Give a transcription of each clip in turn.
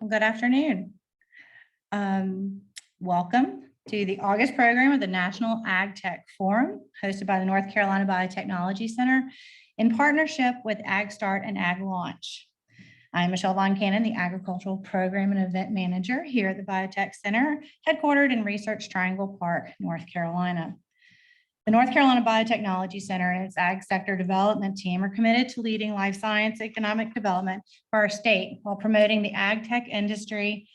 Good afternoon. Welcome to the August program of the National AgTech Forum, hosted by the North Carolina Biotechnology Center in partnership with AgStart and AgLaunch. I'm Michelle Von Cannon, the Agricultural Program and Event Manager here at the Biotech Center, headquartered in Research Triangle Park, North Carolina. The North Carolina Biotechnology Center and its Ag Sector Development Team are committed to leading life science economic development for our state while promoting the ag tech industry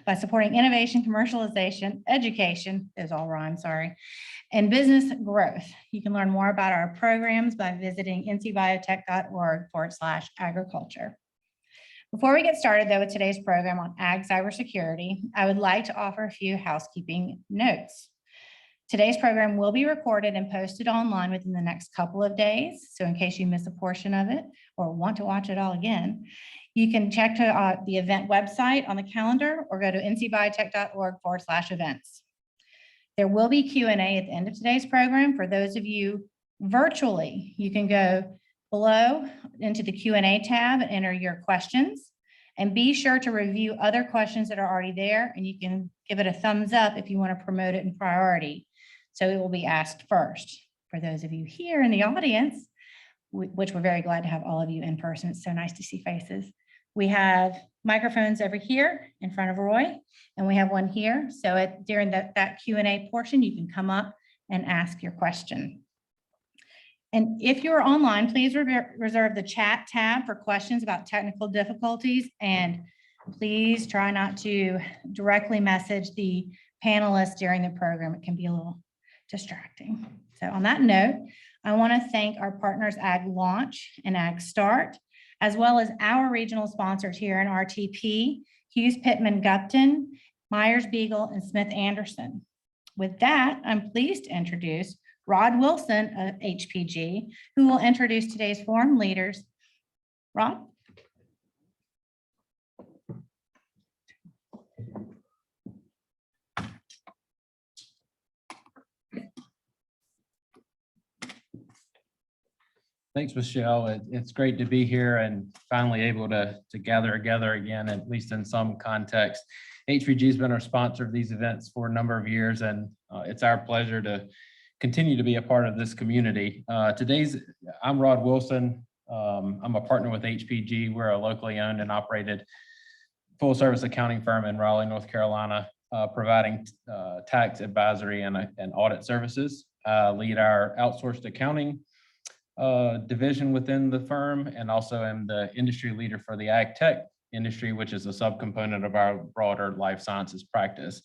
by supporting innovation, commercialization, education, is all rhyme, sorry, and business growth. You can learn more about our programs by visiting ncbiotech.org/agriculture. Before we get started, though, with today's program on ag cybersecurity, I would like to offer a few housekeeping notes. Today's program will be recorded and posted online within the next couple of days. So in case you miss a portion of it or want to watch it all again, you can check the event website on the calendar or go to ncbiotech.org/events. There will be Q&A at the end of today's program. For those of you virtually, you can go below into the Q&A tab and enter your questions. And be sure to review other questions that are already there, and you can give it a thumbs up if you want to promote it in priority. So it will be asked first. For those of you here in the audience, which we're very glad to have all of you in person. It's so nice to see faces. We have microphones over here in front of Roy, and we have one here. So during that Q&A portion, you can come up and ask your question. And if you're online, please reserve the chat tab for questions about technical difficulties, and please try not to directly message the panelists during the program. It can be a little distracting. So on that note, I want to thank our partners AgLaunch and AgStart, as well as our regional sponsors here in RTP, Hughes Pittman Gupton, Myers Beagle, and Smith Anderson. With that, I'm pleased to introduce Rod Wilson of HPG, who will introduce today's forum leaders. Rod? Thanks, Michelle. It's great to be here and finally able to gather together again, at least in some context. HPG has been our sponsor of these events for a number of years, and it's our pleasure to continue to be a part of this community. I'm Rod Wilson. I'm a partner with HPG. We're a locally owned and operated full service accounting firm in Raleigh, North Carolina, providing tax advisory and audit services. Lead our outsourced accounting division within the firm, and also am the industry leader for the ag tech industry, which is a subcomponent of our broader life sciences practice.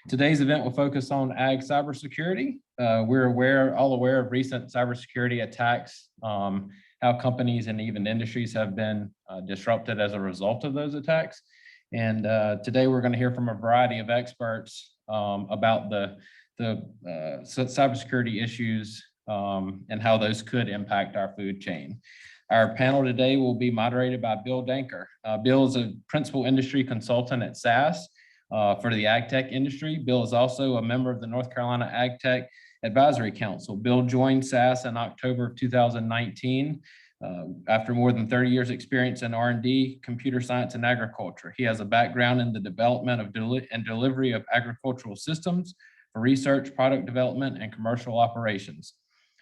Today's event will focus on ag cybersecurity. We're all aware of recent cybersecurity attacks, how companies and even industries have been disrupted as a result of those attacks. And today we're going to hear from a variety of experts about the cybersecurity issues and how those could impact our food chain. Our panel today will be moderated by Bill Danker. Bill is a principal industry consultant at SAS for the ag tech industry. Bill is also a member of the North Carolina Ag Tech Advisory Council. Bill joined SAS in October of 2019 after more than 30 years experience in R&D, computer science, and agriculture. He has a background in the development of and delivery of agricultural systems for research, product development, and commercial operations.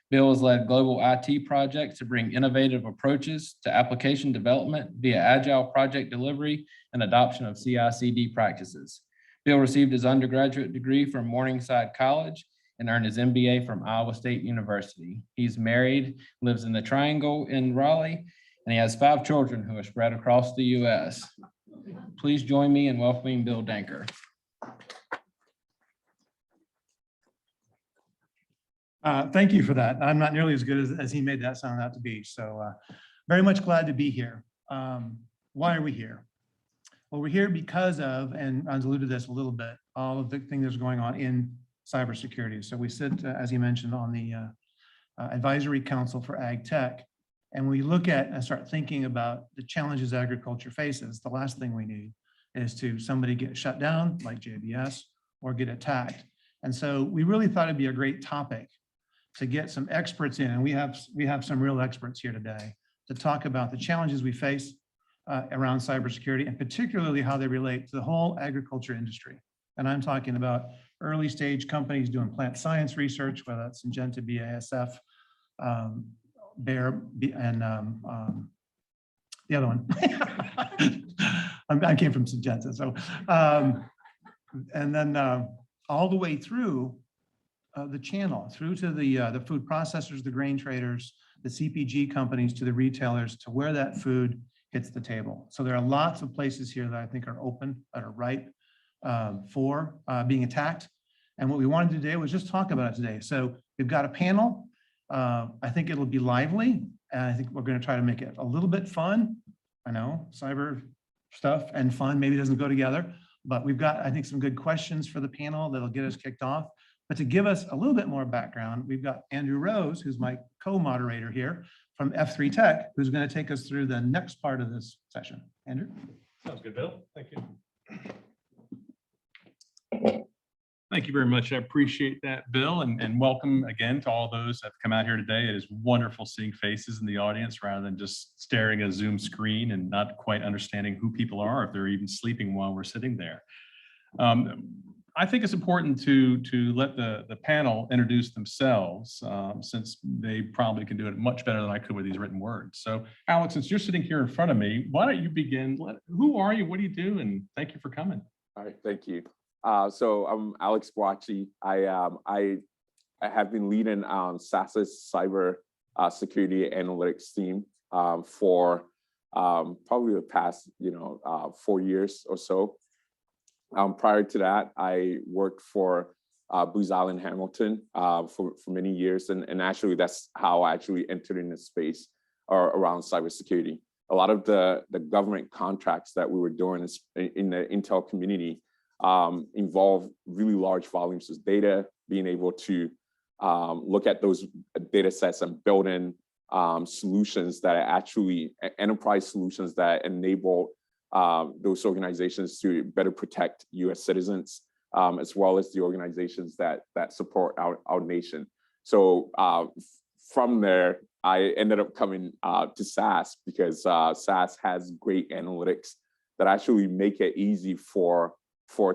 Bill has led global IT projects to bring innovative approaches to application development via agile project delivery and adoption of CI/CD practices. Bill received his undergraduate degree from Morningside College and earned his MBA from Iowa State University. He's married, lives in the Triangle in Raleigh, and he has 5 children who are spread across the U.S. Please join me in welcoming Bill Danker. Thank you for that. I'm not nearly as good as he made that sound out to be. So very much glad to be here. Why are we here? Well, we're here because of, and I alluded to this a little bit, all of the things that's going on in cybersecurity. So we sit, as you mentioned, on the Advisory Council for Ag Tech. And we look at and start thinking about the challenges agriculture faces. The last thing we need is to somebody get shut down like JBS or get attacked. And so we really thought it'd be a great topic to get some experts in, and we have some real experts here today to talk about the challenges we face around cybersecurity, and particularly how they relate to the whole agriculture industry. And I'm talking about early stage companies doing plant science research, whether that's Syngenta, BASF, Bayer, and the other one. I came from Syngenta, so and then all the way through the channel, through to the food processors, the grain traders, the CPG companies, to the retailers, to where that food hits the table. So there are lots of places here that I think are open, that are ripe for being attacked. And what we wanted to do today was just talk about it today. So we've got a panel. I think it'll be lively, and I think we're going to try to make it a little bit fun. I know cyber stuff and fun maybe doesn't go together, but we've got, I think, some good questions for the panel that'll get us kicked off. But to give us a little bit more background, we've got Andrew Rose, who's my co-moderator here from F3 Tech, who's going to take us through the next part of this session. Andrew? Sounds good, Bill. Thank you. Thank you very much. I appreciate that, Bill, and welcome again to all those that have come out here today. It is wonderful seeing faces in the audience rather than just staring at a Zoom screen and not quite understanding who people are, if they're even sleeping while we're sitting there. I think it's important to let the panel introduce themselves, since they probably can do it much better than I could with these written words. So, Alex, since you're sitting here in front of me, why don't you begin? Who are you? What do you do? And thank you for coming. All right, thank you. So I'm Alex Blochy. I have been leading SAS's cyber security analytics team for probably the past 4 years or so. Prior to that, I worked for Booz Allen Hamilton for many years, and actually that's how I actually entered in the space around cybersecurity. A lot of the government contracts that we were doing in the Intel community involve really large volumes of data, being able to look at those data sets and build in solutions that are actually enterprise solutions that enable those organizations to better protect US citizens, as well as the organizations that support our nation. So from there, I ended up coming to SAS because SAS has great analytics that actually make it easy for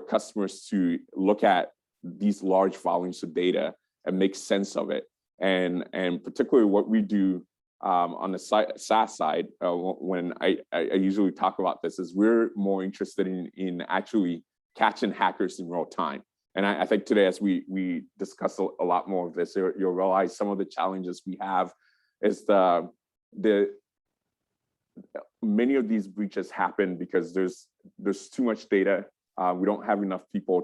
customers to look at these large volumes of data and make sense of it. And particularly what we do on the SAS side, when I usually talk about this, is we're more interested in actually catching hackers in real time. And I think today, as we discuss a lot more of this, you'll realize some of the challenges we have is many of these breaches happen because there's too much data. We don't have enough people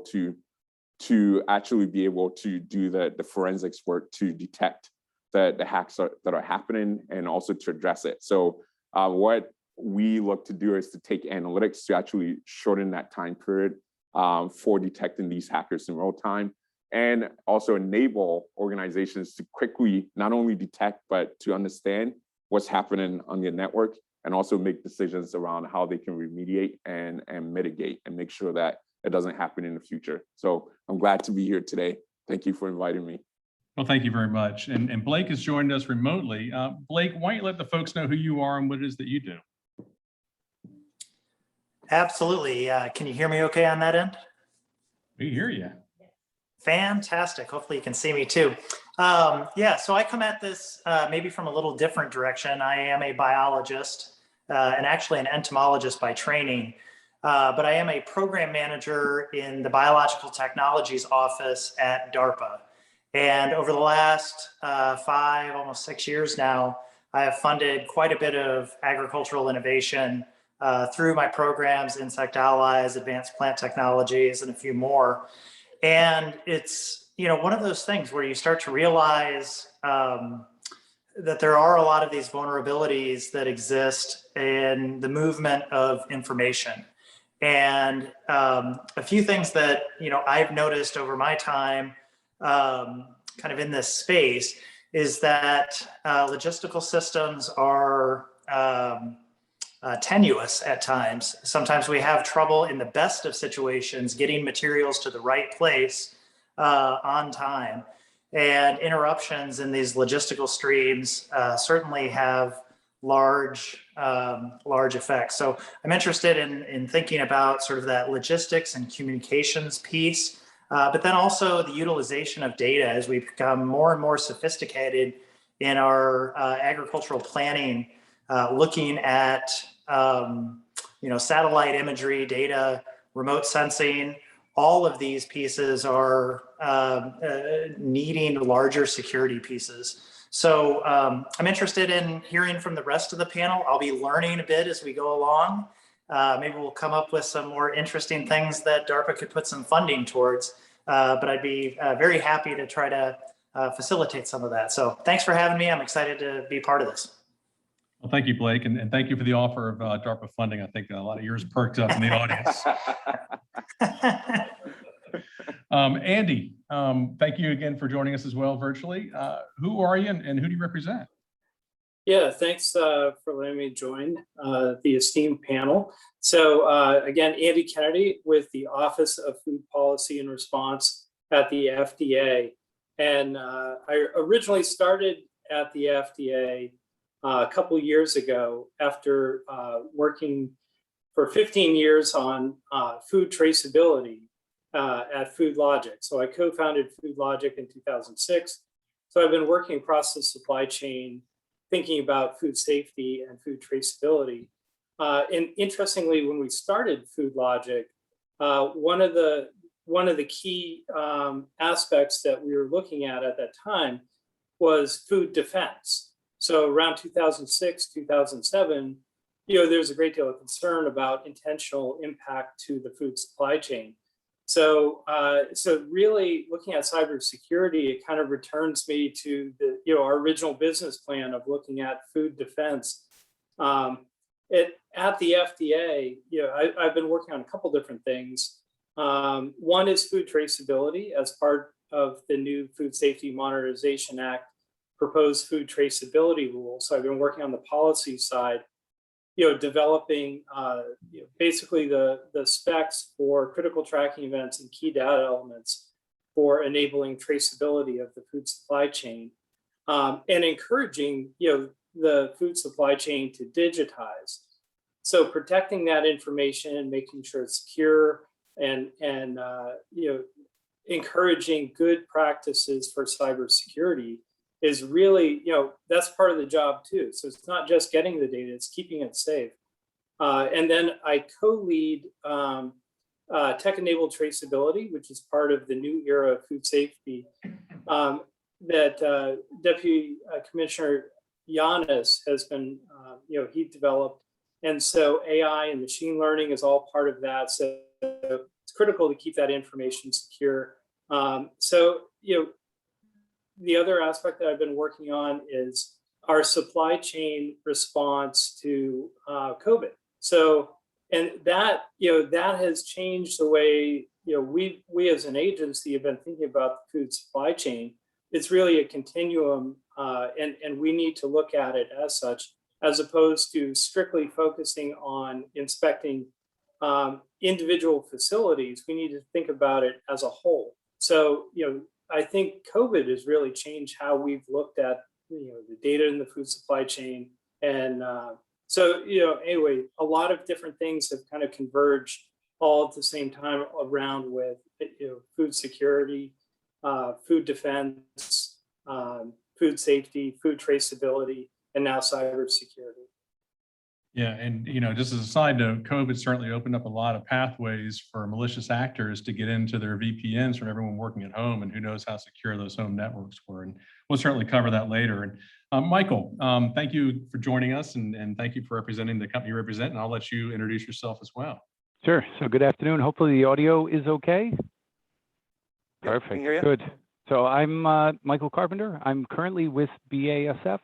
to actually be able to do the forensics work to detect the hacks that are happening and also to address it. So what we look to do is to take analytics to actually shorten that time period for detecting these hackers in real time, and also enable organizations to quickly not only detect, but to understand what's happening on the network, and also make decisions around how they can remediate and mitigate and make sure that it doesn't happen in the future. So I'm glad to be here today. Thank you for inviting me. Well, thank you very much. And Blake has joined us remotely. Blake, why don't you let the folks know who you are and what it is that you do? Absolutely. Can you hear me okay on that end? We hear you. Fantastic. Hopefully you can see me too. Yeah, so I come at this maybe from a little different direction. I am a biologist and actually an entomologist by training, but I am a program manager in the Biological Technologies Office at DARPA. And over the last 5, almost 6 years now, I have funded quite a bit of agricultural innovation through my programs, Insect Allies, Advanced Plant Technologies, and a few more. And it's, one of those things where you start to realize that there are a lot of these vulnerabilities that exist in the movement of information. And a few things that, I've noticed over my time kind of in this space is that logistical systems are tenuous at times. Sometimes we have trouble in the best of situations getting materials to the right place on time. And interruptions in these logistical streams certainly have large large effects. So I'm interested in thinking about sort of that logistics and communications piece, but then also the utilization of data as we become more and more sophisticated in our agricultural planning, looking at satellite imagery, data, remote sensing. All of these pieces are needing larger security pieces. So I'm interested in hearing from the rest of the panel. I'll be learning a bit as we go along. Maybe we'll come up with some more interesting things that DARPA could put some funding towards, but I'd be very happy to try to facilitate some of that. So thanks for having me. I'm excited to be part of this. Well, thank you, Blake, and thank you for the offer of DARPA funding. I think a lot of yours perked up in the audience. Andy, thank you again for joining us as well virtually. Who are you and who do you represent? Yeah, thanks for letting me join the esteemed panel. So again, Andy Kennedy with the Office of Food Policy and Response at the FDA. And I originally started at the FDA a couple years ago after working for 15 years on food traceability at Food Logic. So I co-founded Food Logic in 2006. So I've been working across the supply chain, thinking about food safety and food traceability. And interestingly, when we started Food Logic, one of the key aspects that we were looking at that time was food defense. So around 2006, 2007, there's a great deal of concern about intentional impact to the food supply chain. So really looking at cybersecurity, it kind of returns me to our original business plan of looking at food defense. At the FDA, I've been working on a couple different things. One is food traceability as part of the new Food Safety Modernization Act proposed food traceability rules. So I've been working on the policy side, developing basically the specs for critical tracking events and key data elements for enabling traceability of the food supply chain, and encouraging the food supply chain to digitize. So protecting that information and making sure it's secure and encouraging good practices for cybersecurity is really, that's part of the job too. So it's not just getting the data, it's keeping it safe. And then I co-lead tech-enabled traceability, which is part of the new era of food safety that Deputy Commissioner Giannis has been, he developed. And so AI and machine learning is all part of that. So it's critical to keep that information secure. The other aspect that I've been working on is our supply chain response to COVID. So, and that, that has changed the way, we as an agency have been thinking about the food supply chain. It's really a continuum, and we need to look at it as such, as opposed to strictly focusing on inspecting individual facilities. We need to think about it as a whole. So, I think COVID has really changed how we've looked at, the data in the food supply chain. And anyway, a lot of different things have kind of converged all at the same time around with, food security, food defense, food safety, food traceability, and now cybersecurity. Yeah, and just as a side note, COVID certainly opened up a lot of pathways for malicious actors to get into their VPNs from everyone working at home, and who knows how secure those home networks were. And we'll certainly cover that later. And Michael, thank you for joining us, and thank you for representing the company you represent. And I'll let you introduce yourself as well. Sure. So good afternoon. Hopefully the audio is okay. Perfect. Good. So I'm Michael Carpenter. I'm currently with BASF.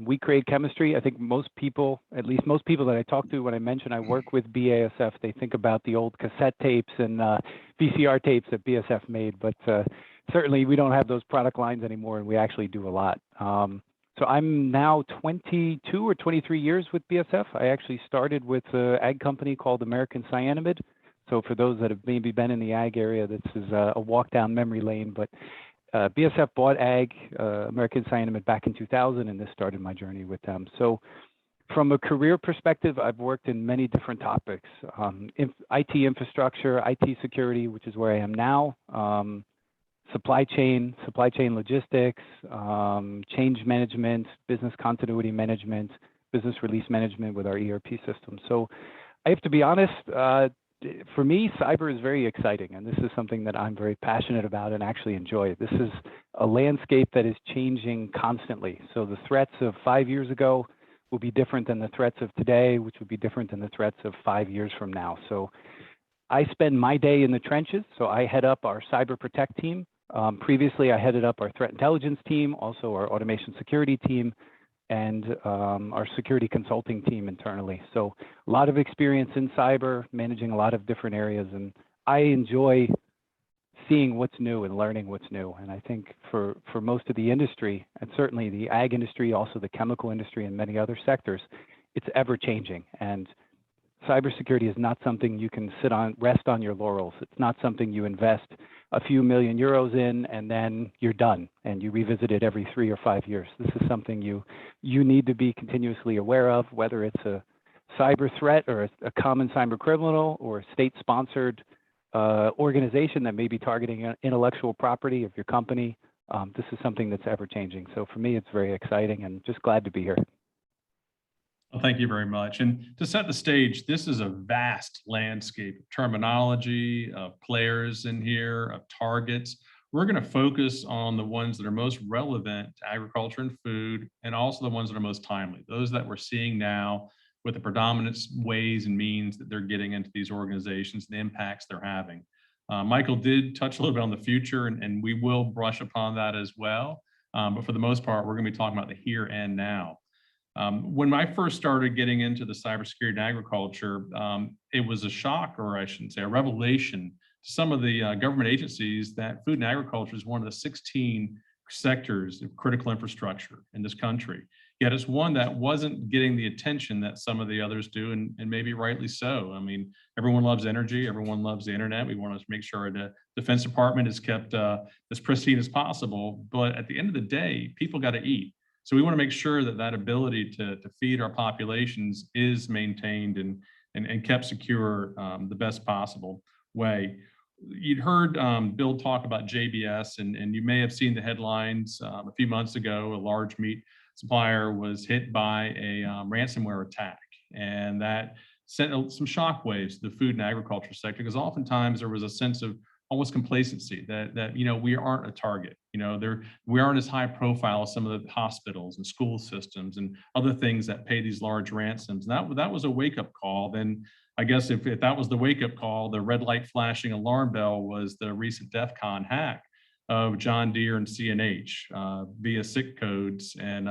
We create chemistry. I think most people, at least most people that I talk to when I mention I work with BASF, they think about the old cassette tapes and VCR tapes that BASF made, but certainly we don't have those product lines anymore, and we actually do a lot. So I'm now 22 or 23 years with BASF. I actually started with an ag company called American Cyanamid. So for those that have maybe been in the ag area, this is a walk down memory lane, but BASF bought American Cyanamid back in 2000, and this started my journey with them. So From a career perspective, I've worked in many different topics, IT infrastructure, IT security, which is where I am now, supply chain logistics, change management, business continuity management, business release management with our ERP system. So I have to be honest, for me, cyber is very exciting, and this is something that I'm very passionate about and actually enjoy. This is a landscape that is changing constantly. So the threats of 5 years ago will be different than the threats of today, which will be different than the threats of 5 years from now. So I spend my day in the trenches. So I head up our cyber protect team. Previously, I headed up our threat intelligence team, also our automation security team, and our security consulting team internally. So a lot of experience in cyber, managing a lot of different areas, and I enjoy seeing what's new and learning what's new. And I think for most of the industry, and certainly the ag industry, also the chemical industry and many other sectors, it's ever changing. And cybersecurity is not something you can rest on your laurels. It's not something you invest a few million euros in and then you're done and you revisit it every 3 or 5 years. This is something you need to be continuously aware of, whether it's a cyber threat or a common cyber criminal or a state-sponsored organization that may be targeting intellectual property of your company. This is something that's ever changing. So for me, it's very exciting and just glad to be here. Well, thank you very much. And to set the stage, this is a vast landscape of terminology, of players in here, of targets. We're going to focus on the ones that are most relevant to agriculture and food, and also the ones that are most timely, those that we're seeing now with the predominant ways and means that they're getting into these organizations, the impacts they're having. Michael did touch a little bit on the future, and we will brush upon that as well. But for the most part, we're going to be talking about the here and now. When I first started getting into the cybersecurity and agriculture, it was a shock, or I shouldn't say a revelation, to some of the government agencies that food and agriculture is one of the 16 sectors of critical infrastructure in this country. Yet it's one that wasn't getting the attention that some of the others do, and maybe rightly so. I mean, everyone loves energy, everyone loves the internet. We want to make sure the Defense Department is kept as pristine as possible. But at the end of the day, people got to eat. So we want to make sure that that ability to feed our populations is maintained and kept secure the best possible way. You'd heard Bill talk about JBS, and you may have seen the headlines a few months ago. A large meat supplier was hit by a ransomware attack, and that sent some shockwaves to the food and agriculture sector, because oftentimes there was a sense of almost complacency that we aren't a target. We aren't as high profile as some of the hospitals and school systems and other things that pay these large ransoms. And that was a wake-up call. Then I guess if that was the wake-up call, the red light flashing alarm bell was the recent DEF CON hack of John Deere and CNH via SIC codes. And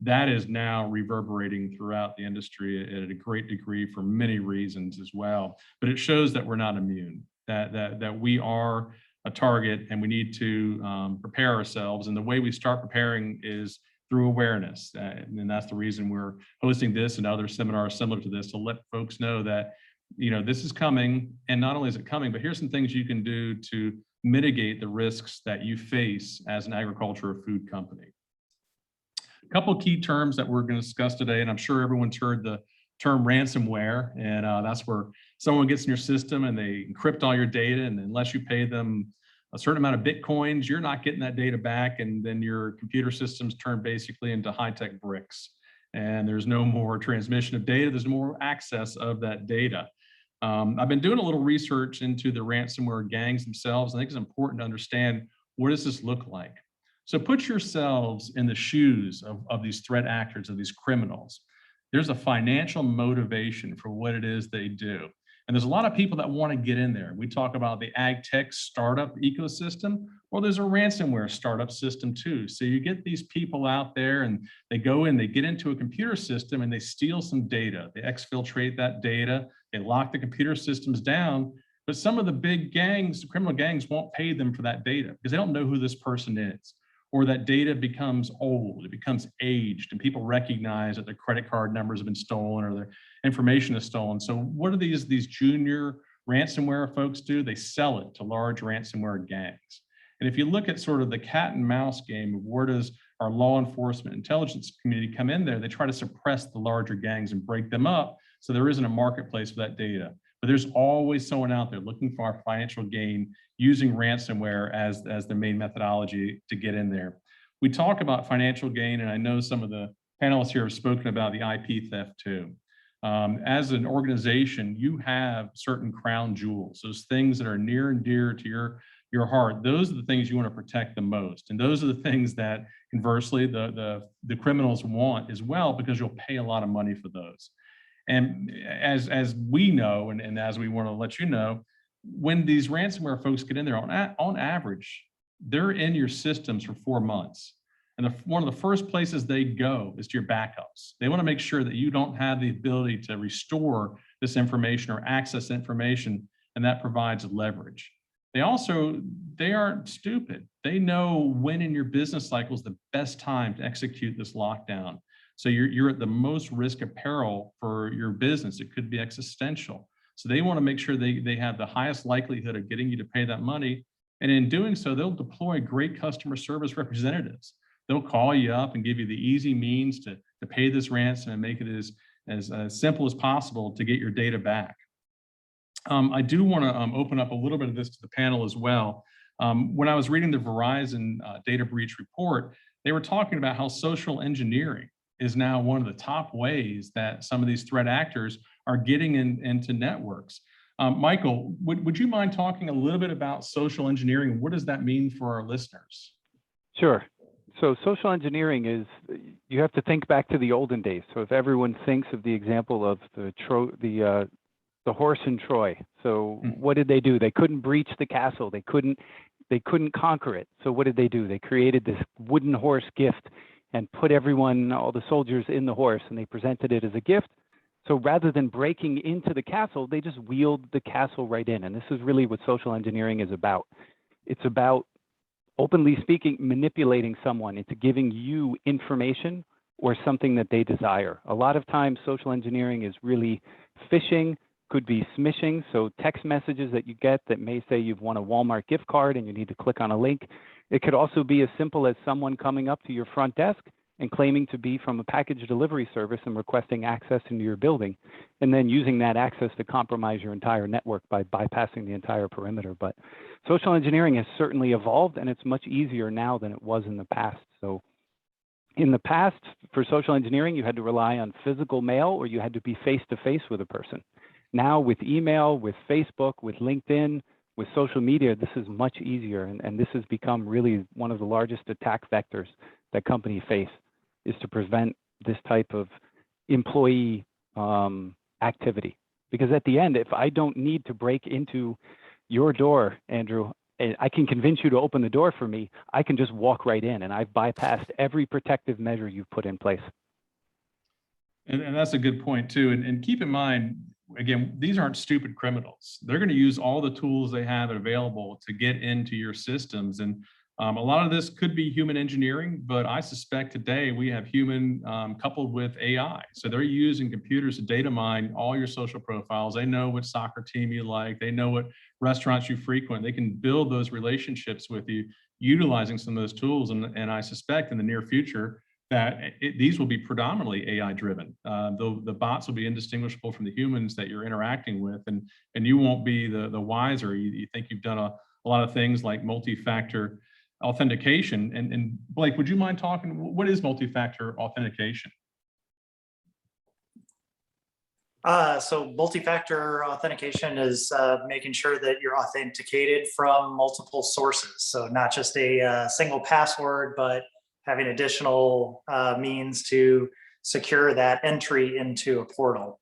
that is now reverberating throughout the industry at a great degree for many reasons as well. But it shows that we're not immune, that we are a target, and we need to prepare ourselves. And the way we start preparing is through awareness. And that's the reason we're hosting this and other seminars similar to this, to let folks know that, this is coming. And not only is it coming, but here's some things you can do to mitigate the risks that you face as an agriculture or food company. A couple of key terms that we're going to discuss today, and I'm sure everyone's heard the term ransomware, and that's where someone gets in your system and they encrypt all your data, and unless you pay them a certain amount of Bitcoins, you're not getting that data back, and then your computer systems turn basically into high-tech bricks, and there's no more transmission of data, there's no more access of that data. I've been doing a little research into the ransomware gangs themselves. I think it's important to understand, what does this look like? So put yourselves in the shoes of these threat actors, of these criminals. There's a financial motivation for what it is they do. And there's a lot of people that want to get in there. We talk about the AgTech startup ecosystem. Well, there's a ransomware startup system too. So you get these people out there and they go in, they get into a computer system and they steal some data. They exfiltrate that data. They lock the computer systems down. But some of the big gangs, the criminal gangs, won't pay them for that data because they don't know who this person is. Or that data becomes old, it becomes aged, and people recognize that their credit card numbers have been stolen or their information is stolen. So what do these junior ransomware folks do? They sell it to large ransomware gangs. And if you look at sort of the cat and mouse game of where does our law enforcement intelligence community come in there, they try to suppress the larger gangs and break them up. So there isn't a marketplace for that data. But there's always someone out there looking for our financial gain using ransomware as the main methodology to get in there. We talk about financial gain, and I know some of the panelists here have spoken about the IP theft too. As an organization, you have certain crown jewels, those things that are near and dear to your heart. Those are the things you want to protect the most. And those are the things that conversely the criminals want as well, because you'll pay a lot of money for those. And as we know, and as we want to let you know, when these ransomware folks get in there, on average, they're in your systems for 4 months. And one of the first places they go is to your backups. They want to make sure that you don't have the ability to restore this information or access information, and that provides leverage. They aren't stupid. They know when in your business cycle is the best time to execute this lockdown. So you're at the most risk of peril for your business. It could be existential. So they want to make sure they have the highest likelihood of getting you to pay that money. And in doing so, they'll deploy great customer service representatives. They'll call you up and give you the easy means to pay this ransom and make it as simple as possible to get your data back. I do want to open up a little bit of this to the panel as well. When I was reading the Verizon data breach report, they were talking about how social engineering is now one of the top ways that some of these threat actors are getting into networks. Michael, would you mind talking a little bit about social engineering? What does that mean for our listeners? Sure. So social engineering is, you have to think back to the olden days. So if everyone thinks of the example of the horse in Troy. So what did they do? They couldn't breach the castle. They couldn't conquer it. So what did they do? They created this wooden horse gift and put all the soldiers in the horse, and they presented it as a gift. So rather than breaking into the castle, they just wheeled the castle right in. And this is really what social engineering is about. It's about, openly speaking, manipulating someone into giving you information or something that they desire. A lot of times social engineering is really phishing, could be smishing. So text messages that you get that may say you've won a Walmart gift card and you need to click on a link. It could also be as simple as someone coming up to your front desk and claiming to be from a package delivery service and requesting access into your building, and then using that access to compromise your entire network by bypassing the entire perimeter. But social engineering has certainly evolved, and it's much easier now than it was in the past. So in the past, for social engineering, you had to rely on physical mail, or you had to be face-to-face with a person. Now with email, with Facebook, with LinkedIn, with social media, this is much easier. And this has become really one of the largest attack vectors that companies face, is to prevent this type of employee activity. Because at the end, if I don't need to break into your door, Andrew, I can convince you to open the door for me, I can just walk right in, and I've bypassed every protective measure you've put in place. And that's a good point too. And keep in mind, again, these aren't stupid criminals. They're going to use all the tools they have available to get into your systems. And a lot of this could be human engineering, but I suspect today we have human coupled with AI. So they're using computers to data mine all your social profiles. They know what soccer team you like. They know what restaurants you frequent. They can build those relationships with you utilizing some of those tools. And I suspect in the near future that these will be predominantly AI driven. The bots will be indistinguishable from the humans that you're interacting with, and you won't be the wiser. You think you've done a lot of things like multi-factor authentication. And Blake, would you mind talking, what is multi-factor authentication? So multi-factor authentication is making sure that you're authenticated from multiple sources. So not just a single password, but having additional means to secure that entry into a portal.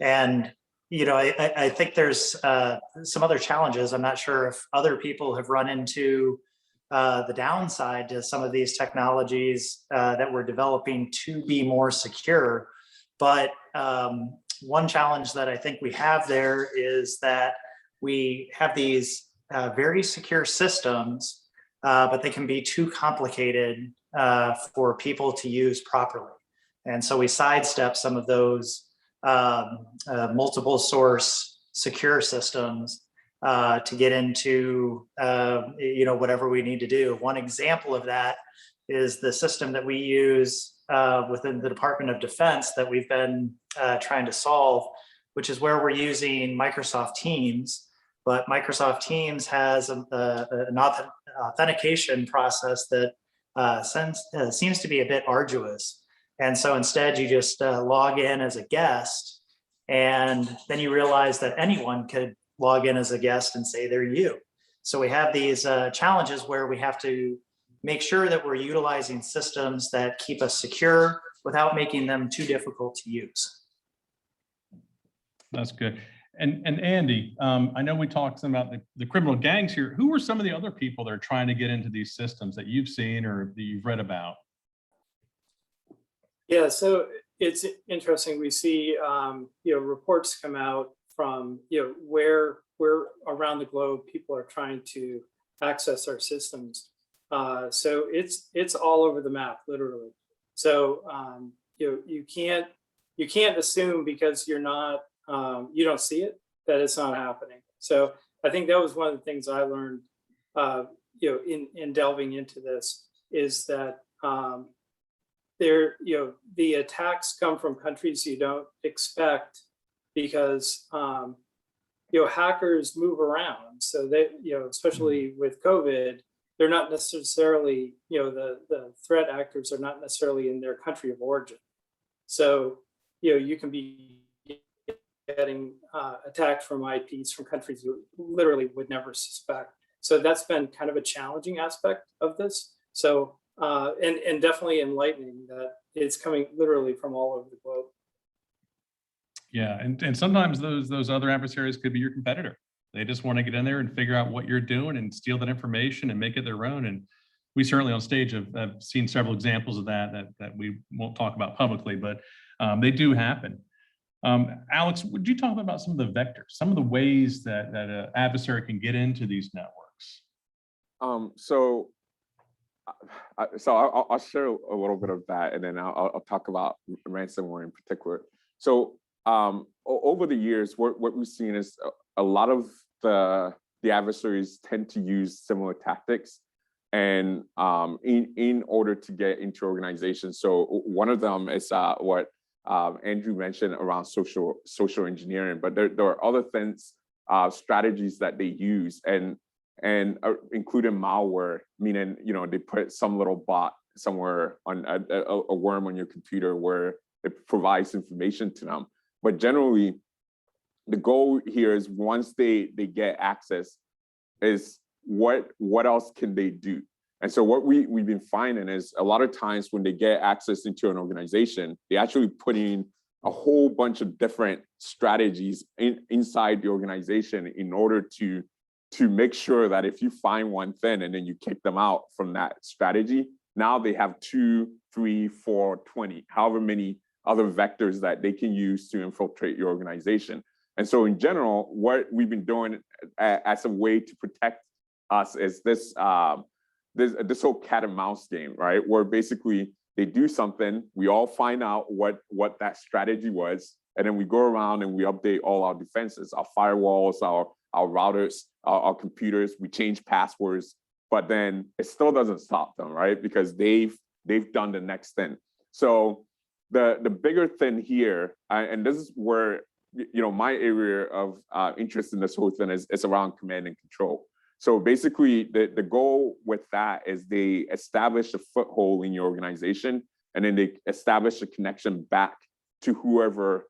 And you know, I think there's some other challenges. I'm not sure if other people have run into the downside to some of these technologies that we're developing to be more secure. But one challenge that I think we have there is that we have these very secure systems, but they can be too complicated for people to use properly. And so we sidestep some of those multiple source secure systems to get into you know, whatever we need to do. One example of that is the system that we use within the Department of Defense that we've been trying to solve, which is where we're using Microsoft Teams. But Microsoft Teams has an authentication process that seems to be a bit arduous. And so instead you just log in as a guest, and then you realize that anyone could log in as a guest and say they're you. So we have these challenges where we have to make sure that we're utilizing systems that keep us secure without making them too difficult to use. That's good. And Andy, I know we talked some about the criminal gangs here. Who are some of the other people that are trying to get into these systems that you've seen or that you've read about? Yeah, so it's interesting. We see, reports come out from, where around the globe people are trying to access our systems. So it's all over the map, literally. So, you can't assume because you're not, you don't see it, that it's not happening. So I think that was one of the things I learned, in delving into this, is that the attacks come from countries you don't expect because hackers move around. So they, especially with COVID, they're not necessarily, the threat actors are not necessarily in their country of origin. So you can be getting attacked from IPs from countries you literally would never suspect. So that's been kind of a challenging aspect of this. So, and definitely enlightening that it's coming literally from all over the globe. Yeah, and sometimes those other adversaries could be your competitor. They just want to get in there and figure out what you're doing and steal that information and make it their own. And we certainly on stage have seen several examples of that we won't talk about publicly, but they do happen. Alex, would you talk about some of the vectors, some of the ways that an adversary can get into these networks? So I'll share a little bit of that, and then I'll talk about ransomware in particular. So over the years, what we've seen is a lot of the adversaries tend to use similar tactics, and in order to get into organizations. So one of them is what Andrew mentioned around social engineering, but there are other things, strategies that they use, and including malware, meaning they put some little bot somewhere on a worm on your computer where it provides information to them. But generally, the goal here is once they get access, is what else can they do? And so what we've been finding is a lot of times when they get access into an organization, they actually put in a whole bunch of different strategies inside the organization in order to make sure that if you find one thing and then you kick them out from that strategy, now they have 2, 3, 4, 20, however many other vectors that they can use to infiltrate your organization. And so in general, what we've been doing as a way to protect us is this whole cat and mouse game, right? Where basically they do something, we all find out what that strategy was, and then we go around and we update all our defenses, our firewalls, our routers, our computers, we change passwords, but then it still doesn't stop them, right? Because they've done the next thing. So the bigger thing here, and this is where my area of interest in this whole thing is around command and control. So basically, the goal with that is they establish a foothold in your organization, and then they establish a connection back to whoever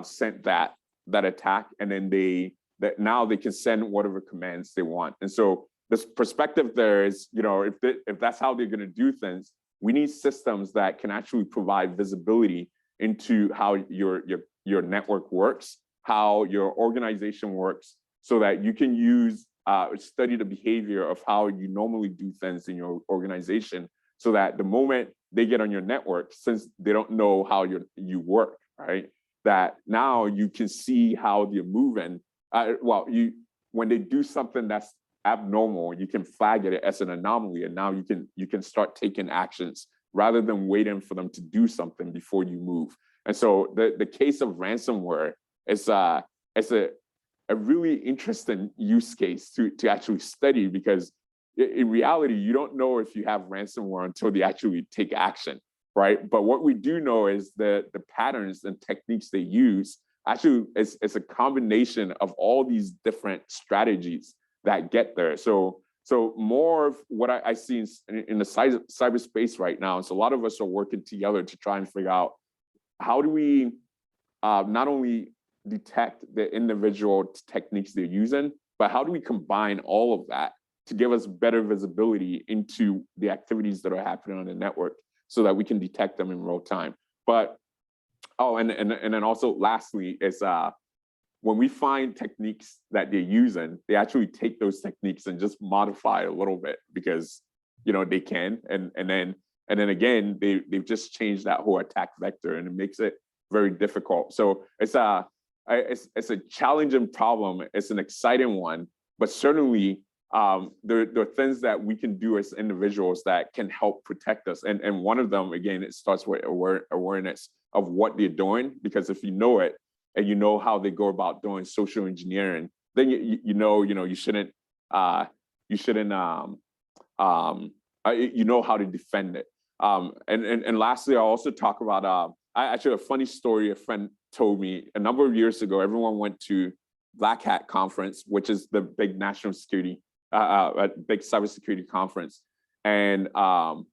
sent that attack, and then now they can send whatever commands they want. And so this perspective there is, if that's how they're going to do things, we need systems that can actually provide visibility into how your network works, how your organization works, so that you can study the behavior of how you normally do things in your organization, so that the moment they get on your network, since they don't know how you work, right? That now you can see how they're moving. When they do something that's abnormal, you can flag it as an anomaly, and now you can start taking actions rather than waiting for them to do something before you move. And so the case of ransomware is a really interesting use case to actually study, because in reality, you don't know if you have ransomware until they actually take action, right? But what we do know is that the patterns and techniques they use actually is a combination of all these different strategies that get there. So more of what I see in the cyberspace right now is a lot of us are working together to try and figure out how do we not only detect the individual techniques they're using, but how do we combine all of that to give us better visibility into the activities that are happening on the network so that we can detect them in real time. But, and then also lastly is when we find techniques that they're using, they actually take those techniques and just modify a little bit because, they can. And then again, they've just changed that whole attack vector and it makes it very difficult. So it's a challenging problem. It's an exciting one, but certainly there are things that we can do as individuals that can help protect us. And one of them, again, it starts with awareness of what they're doing, because if you know it and you know how they go about doing social engineering, then you know how to defend it. And lastly, I'll also talk about actually a funny story a friend told me a number of years ago. Everyone went to Black Hat Conference, which is the big national security, big cybersecurity conference. And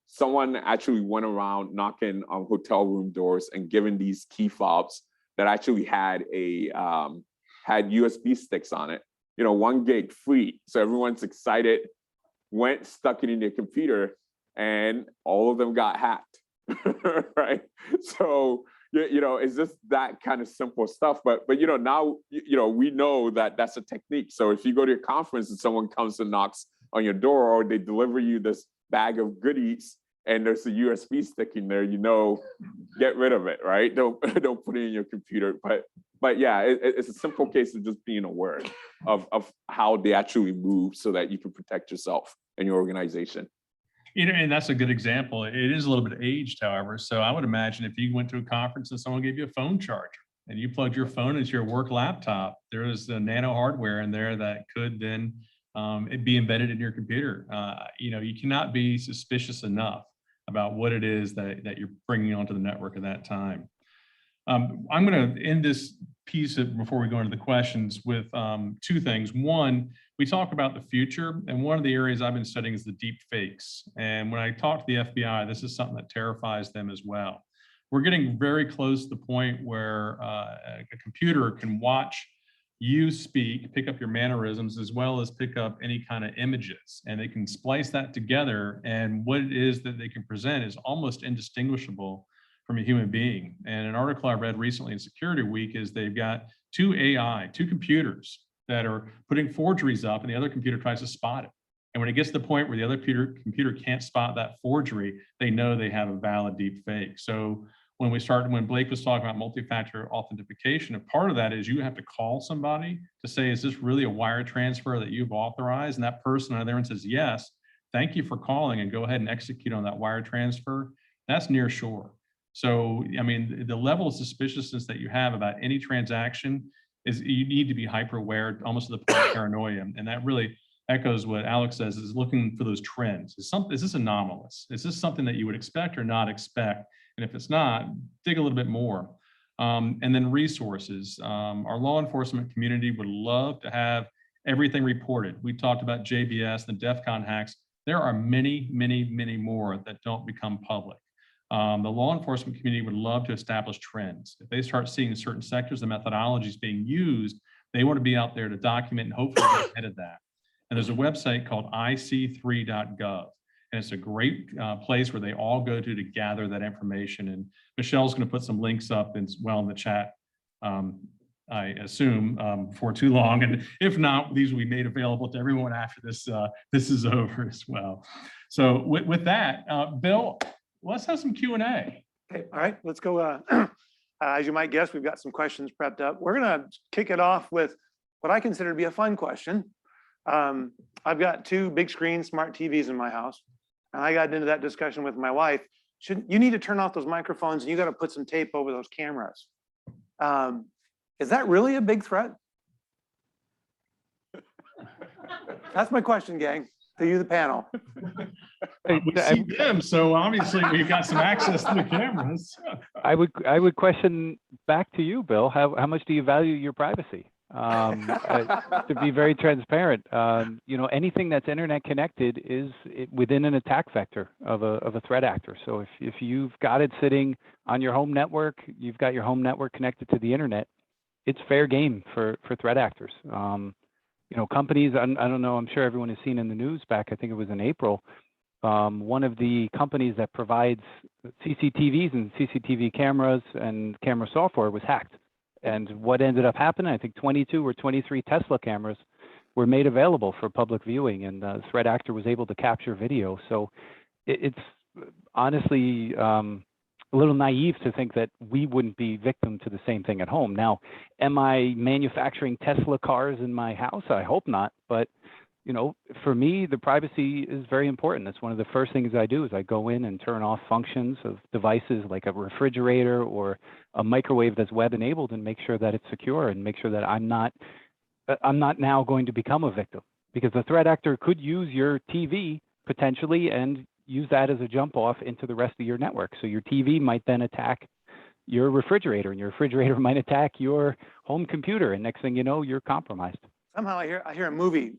someone actually went around knocking on hotel room doors and giving these key fobs that actually had had USB sticks on it, 1 gig free. So everyone's excited, stuck it in their computer, and all of them got hacked, right? So, it's just that kind of simple stuff. But now, we know that that's a technique. So if you go to a conference and someone comes and knocks on your door, or they deliver you this bag of goodies and there's a USB stick in there, get rid of it, right? Don't put it in your computer. But yeah, it's a simple case of just being aware of how they actually move so that you can protect yourself and your organization. And that's a good example. It is a little bit aged, however. So I would imagine if you went to a conference and someone gave you a phone charger and you plugged your phone into your work laptop, there is the nano hardware in there that could then be embedded in your computer. You cannot be suspicious enough about what it is that you're bringing onto the network at that time. I'm going to end this piece before we go into the questions with 2 things. One, we talk about the future, and one of the areas I've been studying is the deep fakes. And when I talk to the FBI, this is something that terrifies them as well. We're getting very close to the point where a computer can watch you speak, pick up your mannerisms, as well as pick up any kind of images, and they can splice that together. And what it is that they can present is almost indistinguishable from a human being. And an article I read recently in Security Week is they've got 2 computers that are putting forgeries up, and the other computer tries to spot it. And when it gets to the point where the other computer can't spot that forgery, they know they have a valid deep fake. So when Blake was talking about multi-factor authentication, a part of that is you have to call somebody to say, is this really a wire transfer that you've authorized? And that person on there and says, yes, thank you for calling, and go ahead and execute on that wire transfer. That's near shore. So, the level of suspiciousness that you have about any transaction is you need to be hyper aware, almost to the point of paranoia. And that really echoes what Alex says, is looking for those trends. Is this anomalous? Is this something that you would expect or not expect? And if it's not, dig a little bit more. And then resources. Our law enforcement community would love to have everything reported. We talked about JBS, the DEF CON hacks. There are many, many, many more that don't become public. The law enforcement community would love to establish trends. If they start seeing certain sectors and methodologies being used, they want to be out there to document and hopefully get ahead of that. And there's a website called ic3.gov. And it's a great place where they all go to gather that information. And Michelle's going to put some links up as well in the chat, I assume, before too long. And if not, these will be made available to everyone after this is over as well. So with that, Bill, let's have some Q&A. Okay, all right, let's go. As you might guess, we've got some questions prepped up. We're going to kick it off with what I consider to be a fun question. I've got 2 big screen smart TVs in my house, and I got into that discussion with my wife. You need to turn off those microphones, and you got to put some tape over those cameras. Is that really a big threat? That's my question, gang. To you, the panel. We see them, so obviously we've got some access to the cameras. I would question back to you, Bill. How much do you value your privacy? To be very transparent, you know, anything that's internet connected is within an attack vector of a threat actor. So if you've got it sitting on your home network, you've got your home network connected to the internet, it's fair game for threat actors. You know, companies, I don't know, I'm sure everyone has seen in the news back, I think it was in April, one of the companies that provides CCTVs and CCTV cameras and camera software was hacked. And what ended up happening, I think 22 or 23 Tesla cameras were made available for public viewing, and the threat actor was able to capture video. So it's honestly a little naive to think that we wouldn't be victim to the same thing at home. Now, am I manufacturing Tesla cars in my house? I hope not. But, you know, for me, the privacy is very important. That's one of the first things I do is I go in and turn off functions of devices like a refrigerator or a microwave that's web enabled and make sure that it's secure and make sure that I'm not now going to become a victim, because the threat actor could use your TV potentially and use that as a jump off into the rest of your network. So your TV might then attack your refrigerator, and your refrigerator might attack your home computer, and next thing you know, you're compromised. Somehow I hear a movie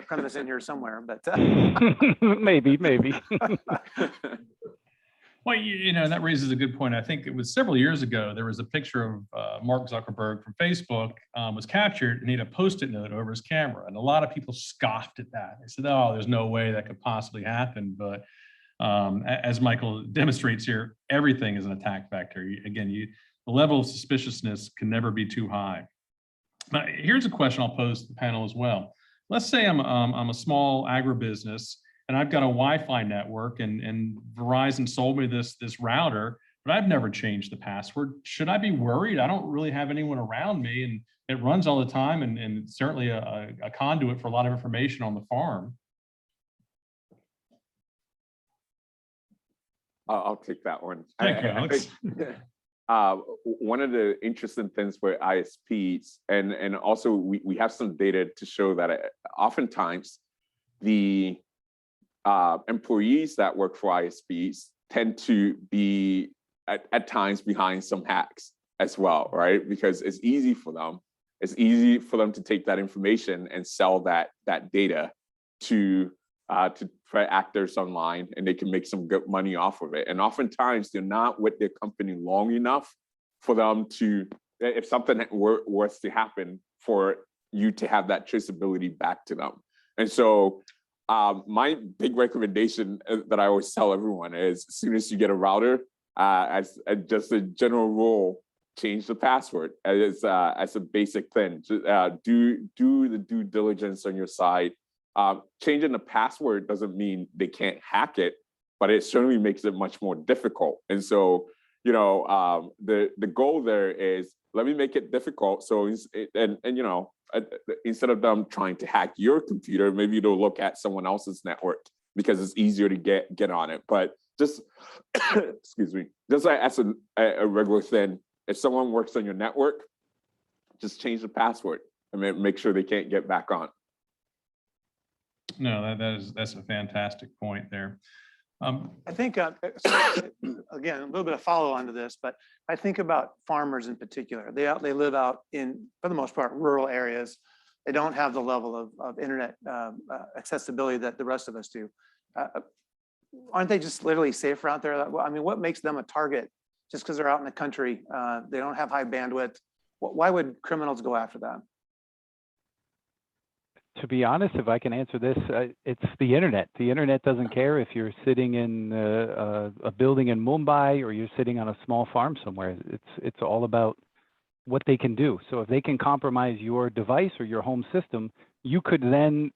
premise in here somewhere, but maybe. Well, you know, that raises a good point. I think it was several years ago, there was a picture of Mark Zuckerberg from Facebook was captured, and he had a Post-it note over his camera. And a lot of people scoffed at that. They said, oh, there's no way that could possibly happen. But as Michael demonstrates here, everything is an attack vector. Again, the level of suspiciousness can never be too high. Now, here's a question I'll pose to the panel as well. Let's say I'm a small agribusiness and I've got a Wi-Fi network, and Verizon sold me this router, but I've never changed the password. Should I be worried? I don't really have anyone around me, and it runs all the time, and it's certainly a conduit for a lot of information on the farm. I'll take that one. Thank you, Alex. One of the interesting things with ISPs, and also we have some data to show that oftentimes the employees that work for ISPs tend to be at times behind some hacks as well, right? Because it's easy for them. It's easy for them to take that information and sell that data to threat actors online, and they can make some good money off of it. And oftentimes they're not with their company long enough for them to, if something was to happen, for you to have that traceability back to them. And so my big recommendation that I always tell everyone is, as soon as you get a router, as just a general rule, change the password as a basic thing. Do the due diligence on your side. Changing the password doesn't mean they can't hack it, but it certainly makes it much more difficult. And so, you know, the goal there is, let me make it difficult. So, and you know, instead of them trying to hack your computer, maybe they'll look at someone else's network because it's easier to get on it. But just, excuse me, just like as a regular thing, if someone works on your network, just change the password and make sure they can't get back on. No, that's a fantastic point there. I think, again, a little bit of follow on to this, but I think about farmers in particular. They live out in, for the most part, rural areas. They don't have the level of internet accessibility that the rest of us do. Aren't they just literally safer out there? I mean, what makes them a target just because they're out in the country? They don't have high bandwidth. Why would criminals go after them? To be honest, if I can answer this, it's the internet. The internet doesn't care if you're sitting in a building in Mumbai or you're sitting on a small farm somewhere. It's all about what they can do. So if they can compromise your device or your home system, you could then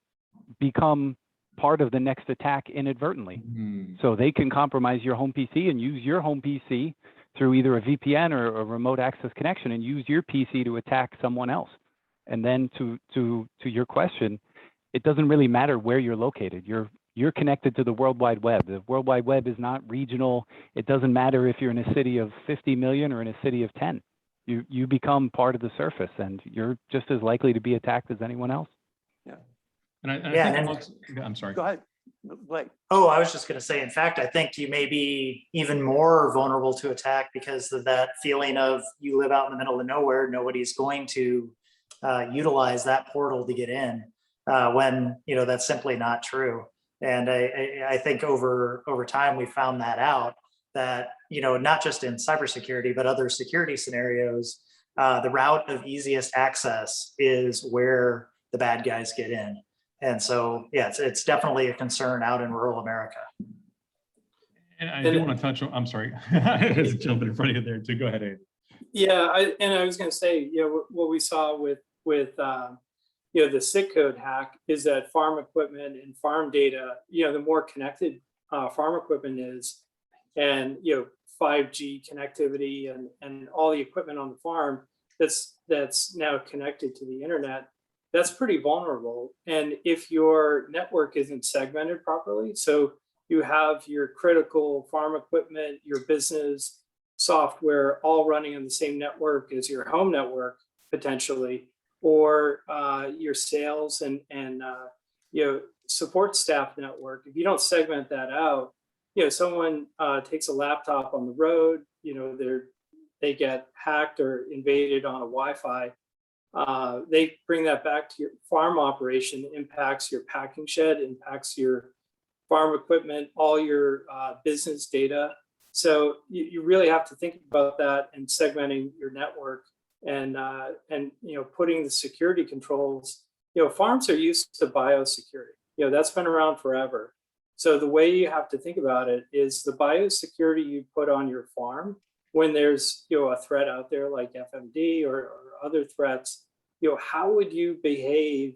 become part of the next attack inadvertently. Mm-hmm. So they can compromise your home PC and use your home PC through either a VPN or a remote access connection and use your PC to attack someone else. And then to your question, it doesn't really matter where you're located. You're connected to the World Wide Web. The World Wide Web is not regional. It doesn't matter if you're in a city of 50 million or in a city of 10. You become part of the surface, and you're just as likely to be attacked as anyone else. Yeah. And I think I'm sorry. Go ahead. Blake. Oh, I was just going to say, in fact, I think you may be even more vulnerable to attack because of that feeling of you live out in the middle of nowhere. Nobody's going to utilize that portal to get in when, that's simply not true. And I think over time, we found that out that, not just in cybersecurity, but other security scenarios, the route of easiest access is where the bad guys get in. And so, yeah, it's definitely a concern out in rural America. And I do want to touch on, I'm sorry, I was jumping in front of you there too. Go ahead, Andy. Yeah, I was going to say, what we saw with the SIC code hack is that farm equipment and farm data, the more connected farm equipment is, and 5G connectivity and all the equipment on the farm that's now connected to the internet, that's pretty vulnerable. And if your network isn't segmented properly, so you have your critical farm equipment, your business software all running on the same network as your home network potentially, or your sales and support staff network, if you don't segment that out, someone takes a laptop on the road, they get hacked or invaded on a Wi-Fi. They bring that back to your farm operation, impacts your packing shed, impacts your farm equipment, all your business data. So you really have to think about that and segmenting your network and putting the security controls. Farms are used to biosecurity. That's been around forever. So the way you have to think about it is the biosecurity you put on your farm when there's a threat out there like FMD or other threats. How would you behave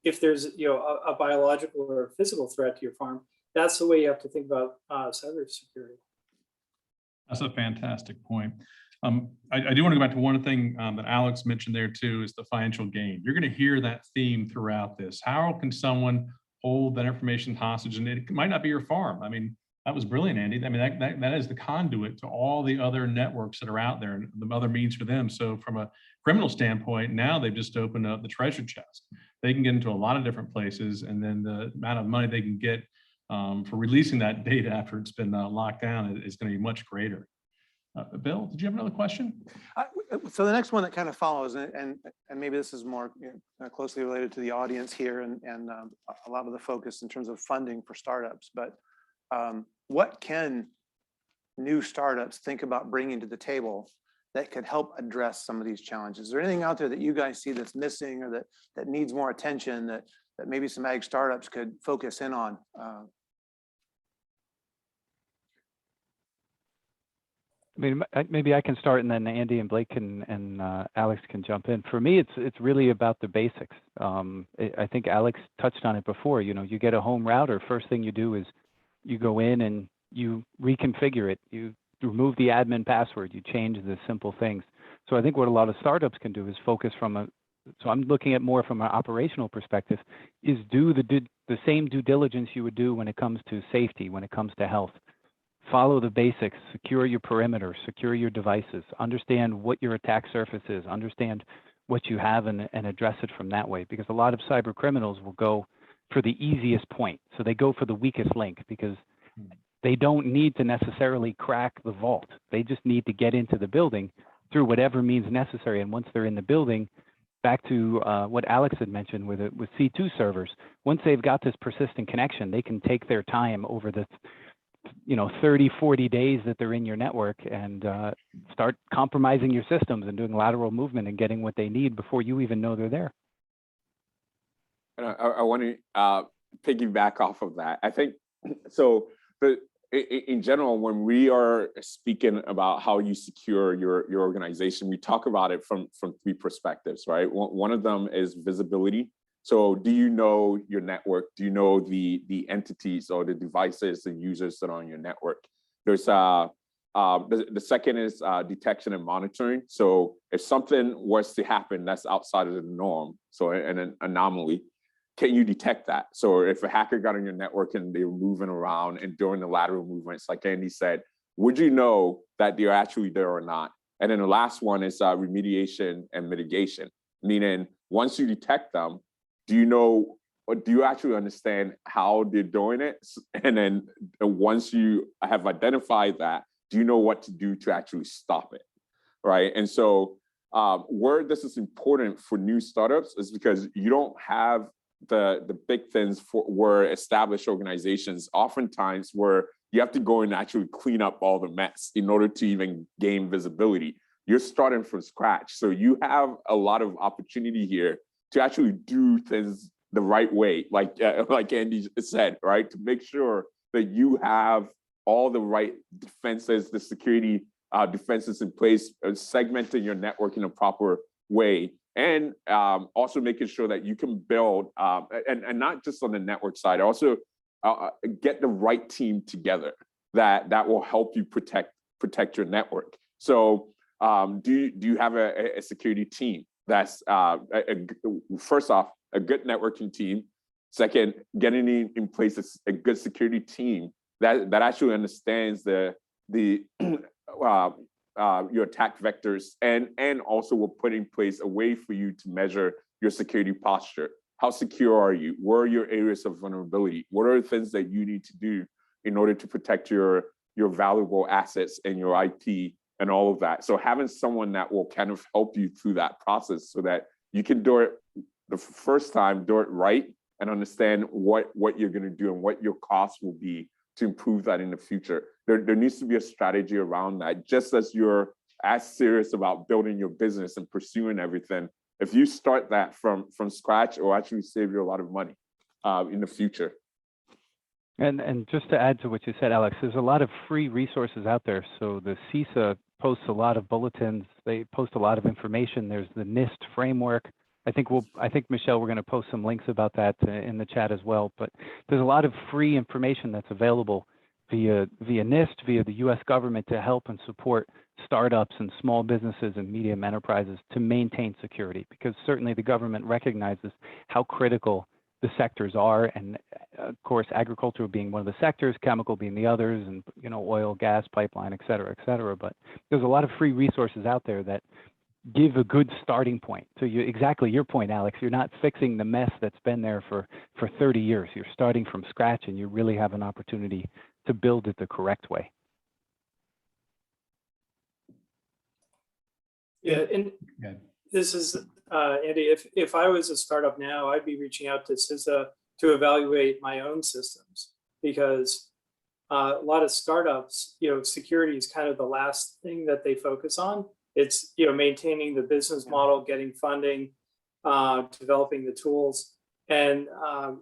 if there's a biological or a physical threat to your farm? That's the way you have to think about cybersecurity. That's a fantastic point. I do want to go back to one thing that Alex mentioned there too, is the financial gain. You're going to hear that theme throughout this. How can someone hold that information hostage? And it might not be your farm. I mean, that was brilliant, Andy. I mean, that is the conduit to all the other networks that are out there and the other means for them. So from a criminal standpoint, now they've just opened up the treasure chest. They can get into a lot of different places, and then the amount of money they can get for releasing that data after it's been locked down is going to be much greater. Bill, did you have another question? So the next one that kind of follows, and maybe this is more closely related to the audience here and a lot of the focus in terms of funding for startups, but what can new startups think about bringing to the table that could help address some of these challenges? Is there anything out there that you guys see that's missing or that needs more attention that maybe some ag startups could focus in on? I mean, maybe I can start, and then Andy and Blake and Alex can jump in. For me, it's really about the basics. I think Alex touched on it before. You get a home router. First thing you do is you go in and you reconfigure it. You remove the admin password. You change the simple things. So I think what a lot of startups can do is focus so I'm looking at more from an operational perspective, is do the same due diligence you would do when it comes to safety, when it comes to health. Follow the basics, secure your perimeter, secure your devices, understand what your attack surface is, understand what you have and address it from that way. Because a lot of cyber criminals will go for the easiest point. So they go for the weakest link because they don't need to necessarily crack the vault. They just need to get into the building through whatever means necessary. And once they're in the building, back to what Alex had mentioned with C2 servers, once they've got this persistent connection, they can take their time over the 30, 40 days that they're in your network and start compromising your systems and doing lateral movement and getting what they need before you even know they're there. And I want to piggyback off of that. I think so. In general, when we are speaking about how you secure your organization, we talk about it from three perspectives, right? One of them is visibility. So do you know your network? Do you know the entities or the devices, the users that are on your network? There's the second is detection and monitoring. So if something was to happen that's outside of the norm, so an anomaly, can you detect that? So if a hacker got on your network and they were moving around and during the lateral movements, like Andy said, would you know that they're actually there or not? And then the last one is remediation and mitigation, meaning once you detect them, do you know or do you actually understand how they're doing it? And then once you have identified that, do you know what to do to actually stop it, right? And so where this is important for new startups is because you don't have the big things for where established organizations, oftentimes where you have to go and actually clean up all the mess in order to even gain visibility. You're starting from scratch. So you have a lot of opportunity here to actually do things the right way, like Andy said, right? To make sure that you have all the right defenses, the security defenses in place, segmenting your network in a proper way, and also making sure that you can build, and not just on the network side, also get the right team together that will help you protect your network. So do you have a security team that's first off, a good networking team? Second, getting in place a good security team that actually understands your attack vectors, and also will put in place a way for you to measure your security posture. How secure are you? Where are your areas of vulnerability? What are the things that you need to do in order to protect your valuable assets and your IP and all of that? So having someone that will kind of help you through that process so that you can do it the first time, do it right, and understand what you're going to do and what your costs will be to improve that in the future. There needs to be a strategy around that. Just as you're as serious about building your business and pursuing everything, if you start that from scratch, it will actually save you a lot of money in the future. And just to add to what you said, Alex, there's a lot of free resources out there. So the CISA posts a lot of bulletins. They post a lot of information. There's the NIST framework. I think Michelle, we're going to post some links about that in the chat as well. But there's a lot of free information that's available via NIST, via the U.S. government, to help and support startups and small businesses and medium enterprises to maintain security, because certainly the government recognizes how critical the sectors are, and of course agriculture being one of the sectors, chemical being the others, and oil, gas, pipeline, et cetera, et cetera. But there's a lot of free resources out there that give a good starting point. So exactly your point, Alex, you're not fixing the mess that's been there for 30 years. You're starting from scratch, and you really have an opportunity to build it the correct way. Yeah, and this is, Andy, if I was a startup now, I'd be reaching out to CISA to evaluate my own systems, because a lot of startups, security is kind of the last thing that they focus on. It's, maintaining the business model, getting funding, developing the tools, and,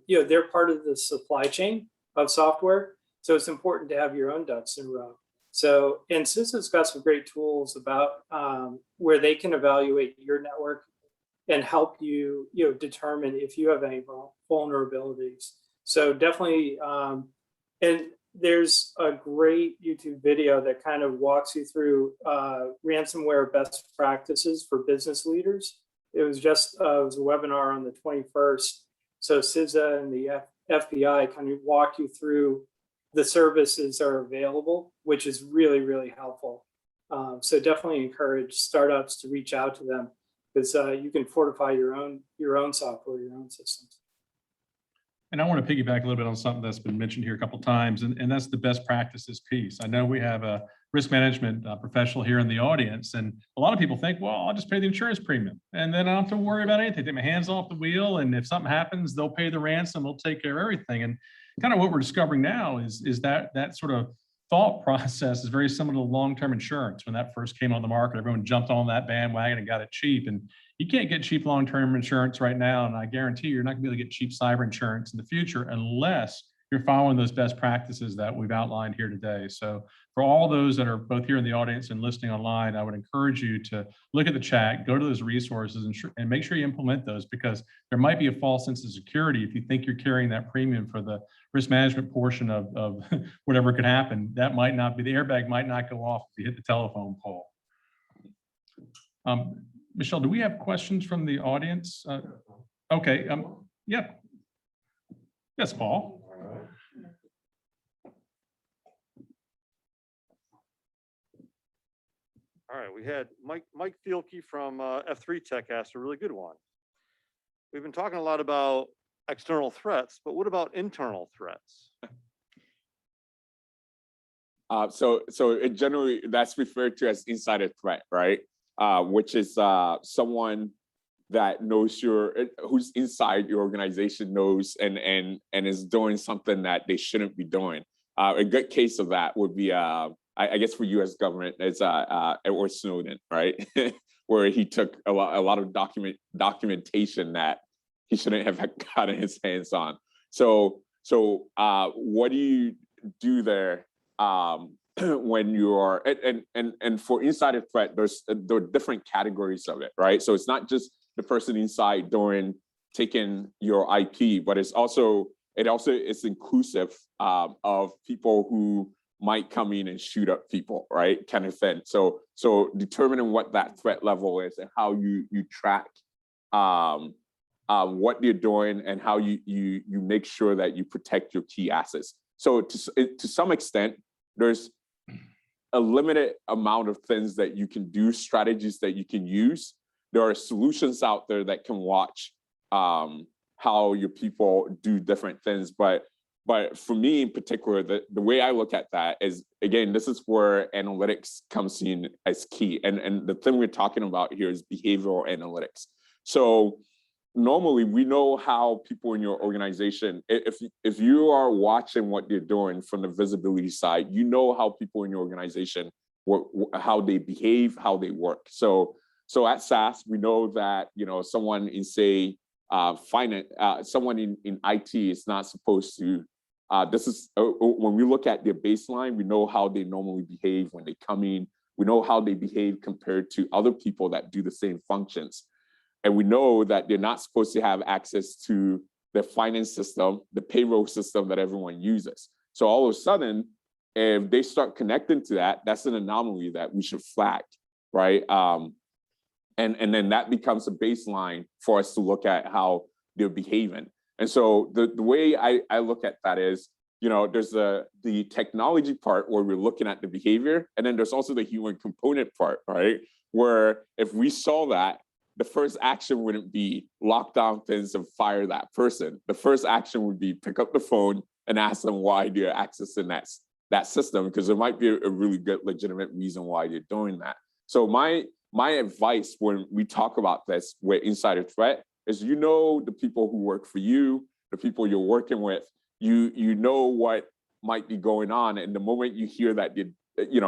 they're part of the supply chain of software. So it's important to have your own ducks in a row. So, and CISA's got some great tools about where they can evaluate your network and help you, determine if you have any vulnerabilities. So definitely, and there's a great YouTube video that kind of walks you through ransomware best practices for business leaders. It was just it was a webinar on the 21st. So CISA and the FBI kind of walk you through the services that are available, which is really, really helpful. So definitely encourage startups to reach out to them, because you can fortify your own software, your own systems. And I want to piggyback a little bit on something that's been mentioned here a couple of times, and that's the best practices piece. I know we have a risk management professional here in the audience, and a lot of people think, well, I'll just pay the insurance premium, and then I don't have to worry about anything. Take my hands off the wheel, and if something happens, they'll pay the ransom, they'll take care of everything. And kind of what we're discovering now is that sort of thought process is very similar to long-term insurance. When that first came on the market, everyone jumped on that bandwagon and got it cheap. And you can't get cheap long-term insurance right now. And I guarantee you're not gonna be able to get cheap cyber insurance in the future unless you're following those best practices that we've outlined here today. So for all those that are both here in the audience and listening online, I would encourage you to look at the chat, go to those resources, and make sure you implement those, because there might be a false sense of security if you think you're carrying that premium for the risk management portion of whatever could happen. That might not be, the airbag might not go off if you hit the telephone pole. Michelle, do we have questions from the audience? Okay, yeah. Yes, Paul. All right, we had Mike Fielke from F3 Tech asked a really good one. We've been talking a lot about external threats, but what about internal threats? So it generally, that's referred to as insider threat, right? Which is someone that knows who's inside your organization knows and is doing something that they shouldn't be doing. A good case of that would be, I guess for U.S. government, it's Edward Snowden, right? Where he took a lot of documentation that he shouldn't have gotten his hands on. So what do you do there when you're and for insider threat, there are different categories of it, right? So it's not just the person inside taking your IP, but it's also inclusive of people who might come in and shoot up people, right? Kind of thing. So determining what that threat level is and how you track what you're doing and how you make sure that you protect your key assets. So to some extent, there's a limited amount of things that you can do, strategies that you can use. There are solutions out there that can watch how your people do different things. But for me in particular, the way I look at that is, again, this is where analytics comes in as key. And the thing we're talking about here is behavioral analytics. So normally we know how people in your organization, if you are watching what they're doing from the visibility side, you know how people in your organization, how they behave, how they work. So at SAS, we know that, someone in, say, finance, someone in IT is not supposed to, when we look at their baseline, we know how they normally behave when they come in. We know how they behave compared to other people that do the same functions. And we know that they're not supposed to have access to the finance system, the payroll system that everyone uses. So all of a sudden, if they start connecting to that, that's an anomaly that we should flag, right? And then that becomes a baseline for us to look at how they're behaving. And so the way I look at that is, there's the technology part where we're looking at the behavior, and then there's also the human component part, right? Where if we saw that, the first action wouldn't be lock down things and fire that person. The first action would be pick up the phone and ask them why they're accessing that system, because there might be a really good legitimate reason why they're doing that. So my advice when we talk about this with insider threat is, the people who work for you, the people you're working with, you know what might be going on. And the moment you hear that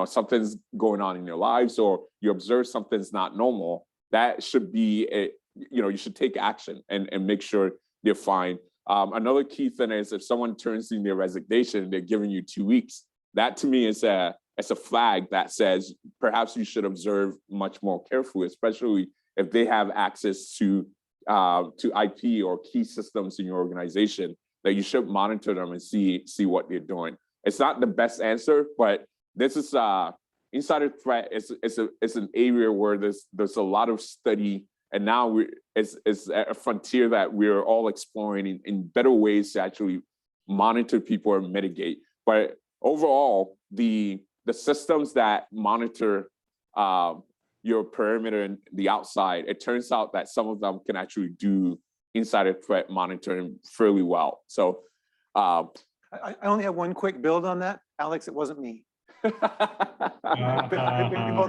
something's going on in your lives, or you observe something's not normal, that should be you should take action and make sure they're fine. Another key thing is, if someone turns in their resignation, they're giving you 2 weeks. That to me is a flag that says perhaps you should observe much more carefully, especially if they have access to IP or key systems in your organization, that you should monitor them and see what they're doing. It's not the best answer, but this is insider threat is an area where there's a lot of study, and now it's a frontier that we're all exploring in better ways to actually monitor people and mitigate. But overall, the systems that monitor your perimeter and the outside, it turns out that some of them can actually do insider threat monitoring fairly well. So I only have one quick build on that. Alex, it wasn't me. We both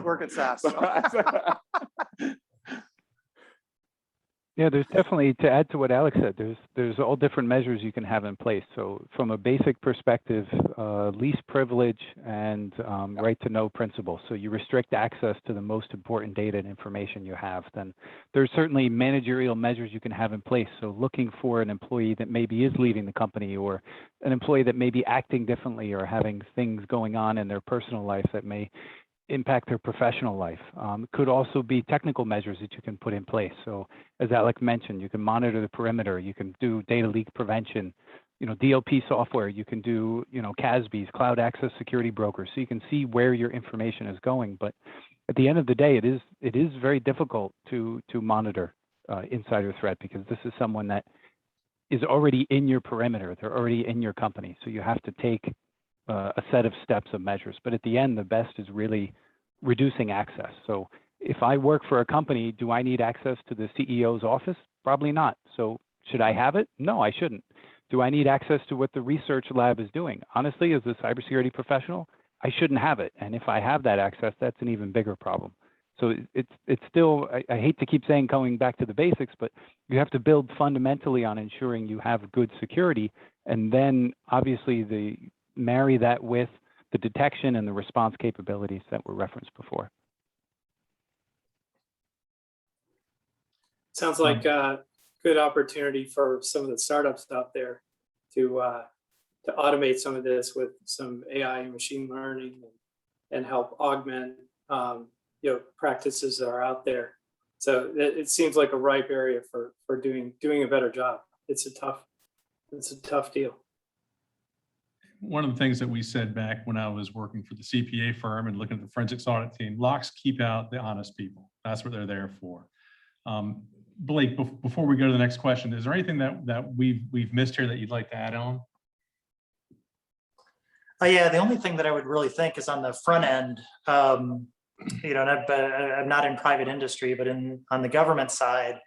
work at SAS. So. Yeah, there's definitely, to add to what Alex said, there's all different measures you can have in place. So from a basic perspective, least privilege and right to know principle. So you restrict access to the most important data and information you have. Then there's certainly managerial measures you can have in place. So looking for an employee that maybe is leaving the company, or an employee that may be acting differently or having things going on in their personal life that may impact their professional life. Could also be technical measures that you can put in place. So as Alec mentioned, you can monitor the perimeter, you can do data leak prevention, DLP software, you can do, CASBs, cloud access security brokers, so you can see where your information is going. But at the end of the day, it is very difficult to monitor insider threat, because this is someone that is already in your perimeter, they're already in your company. So you have to take a set of steps of measures. But at the end, the best is really reducing access. So if I work for a company, do I need access to the CEO's office? Probably not. So Should I have it? No, I shouldn't. Do I need access to what the research lab is doing? Honestly, as a cybersecurity professional, I shouldn't have it. And if I have that access, that's an even bigger problem. So it's still, I hate to keep saying going back to the basics, but you have to build fundamentally on ensuring you have good security, and then obviously marry that with the detection and the response capabilities that were referenced before. Sounds like a good opportunity for some of the startups out there to automate some of this with some AI and machine learning and help augment practices that are out there. So it seems like a ripe area for doing a better job. It's a tough deal. One of the things that we said back when I was working for the CPA firm and looking at the forensics audit team, locks keep out the honest people. That's what they're there for. Blake, before we go to the next question, is there anything that we've missed here that you'd like to add on? Yeah, the only thing that I would really think is on the front end, I'm not in private industry, but on the government side,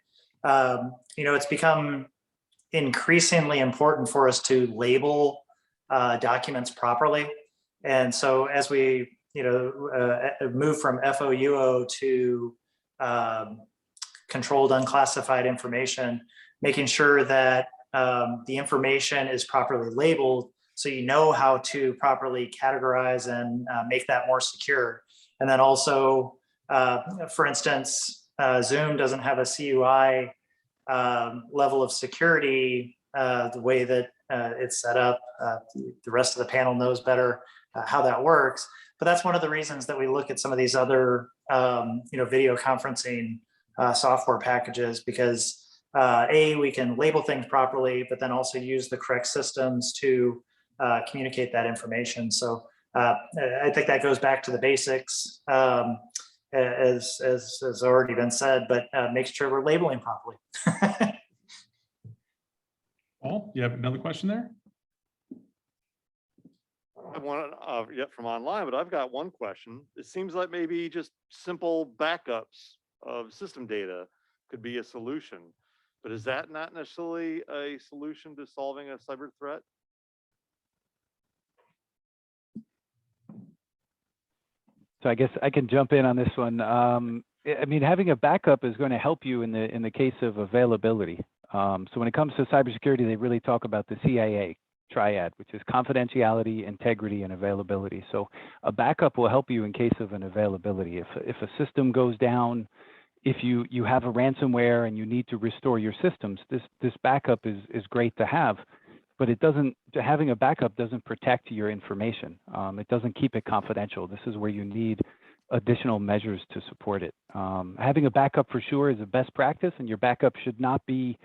it's become increasingly important for us to label documents properly. And so as we, move from FOUO to controlled unclassified information, making sure that the information is properly labeled so you know how to properly categorize and make that more secure. And then also, for instance, Zoom doesn't have a CUI level of security the way that it's set up. The rest of the panel knows better how that works. But that's one of the reasons that we look at some of these other video conferencing software packages, because we can label things properly, but then also use the correct systems to communicate that information. So I think that goes back to the basics, as has already been said, but make sure we're labeling properly. Paul, you have another question there? I want yet from online, but I've got one question. It seems like maybe just simple backups of system data could be a solution, but is that not necessarily a solution to solving a cyber threat? So I guess I can jump in on this one. I mean, having a backup is going to help you in the case of availability. So when it comes to cybersecurity, they really talk about the CIA triad, which is confidentiality, integrity, and availability. So a backup will help you in case of an availability. If a system goes down, if you have a ransomware and you need to restore your systems, this backup is great to have, but having a backup doesn't protect your information. It doesn't keep it confidential. This is where you need additional measures to support it. Having a backup for sure is a best practice, and your backup should not be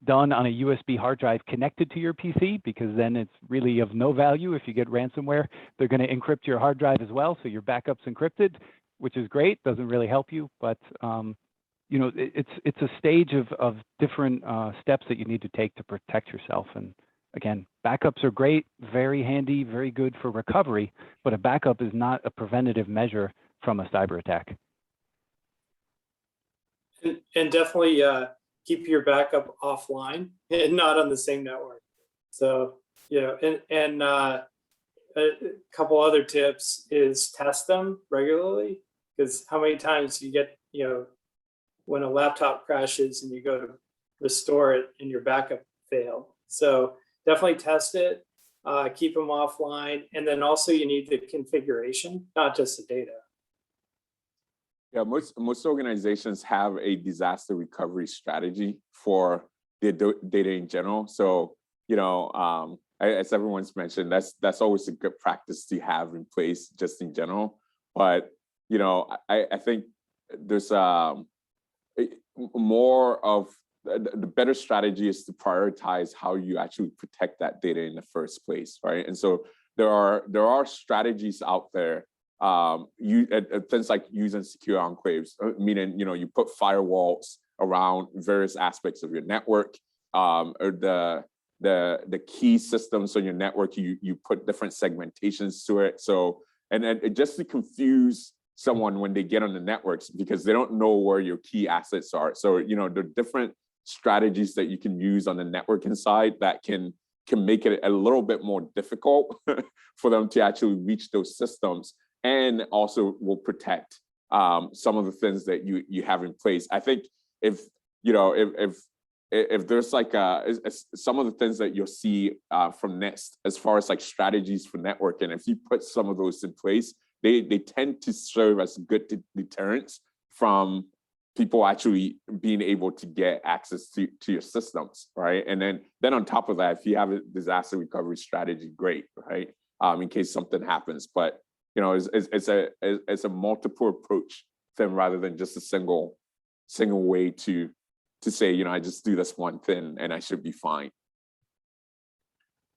done on a USB hard drive connected to your PC, because then it's really of no value. If you get ransomware, they're going to encrypt your hard drive as well, so your backup's encrypted, which is great, doesn't really help you, but it's a stage of different steps that you need to take to protect yourself. And again, backups are great, very handy, very good for recovery, but a backup is not a preventative measure from a cyber attack. And definitely keep your backup offline and not on the same network. So, and a couple other tips is test them regularly, because how many times you get, when a laptop crashes and you go to restore it and your backup failed. So definitely test it, keep them offline. And then also you need the configuration, not just the data. Yeah, most organizations have a disaster recovery strategy for their data in general. So, as everyone's mentioned, that's always a good practice to have in place just in general. But, I think there's more of the better strategy is to prioritize how you actually protect that data in the first place, right? And so there are strategies out there. Things like using secure enclaves, meaning you put firewalls around various aspects of your network, or the key systems on your network. You put different segmentations to it. So and just to confuse someone when they get on the networks, because they don't know where your key assets are. So the different strategies that you can use on the networking side that can make it a little bit more difficult for them to actually reach those systems, and also will protect some of the things that you have in place. I think if there's like some of the things that you'll see from NIST as far as like strategies for networking, if you put some of those in place, they tend to serve as good deterrents from people actually being able to get access to your systems, right? And then on top of that, if you have a disaster recovery strategy, great, right? In case something happens, but it's a multiple approach thing rather than just a single way to say, I just do this one thing and I should be fine.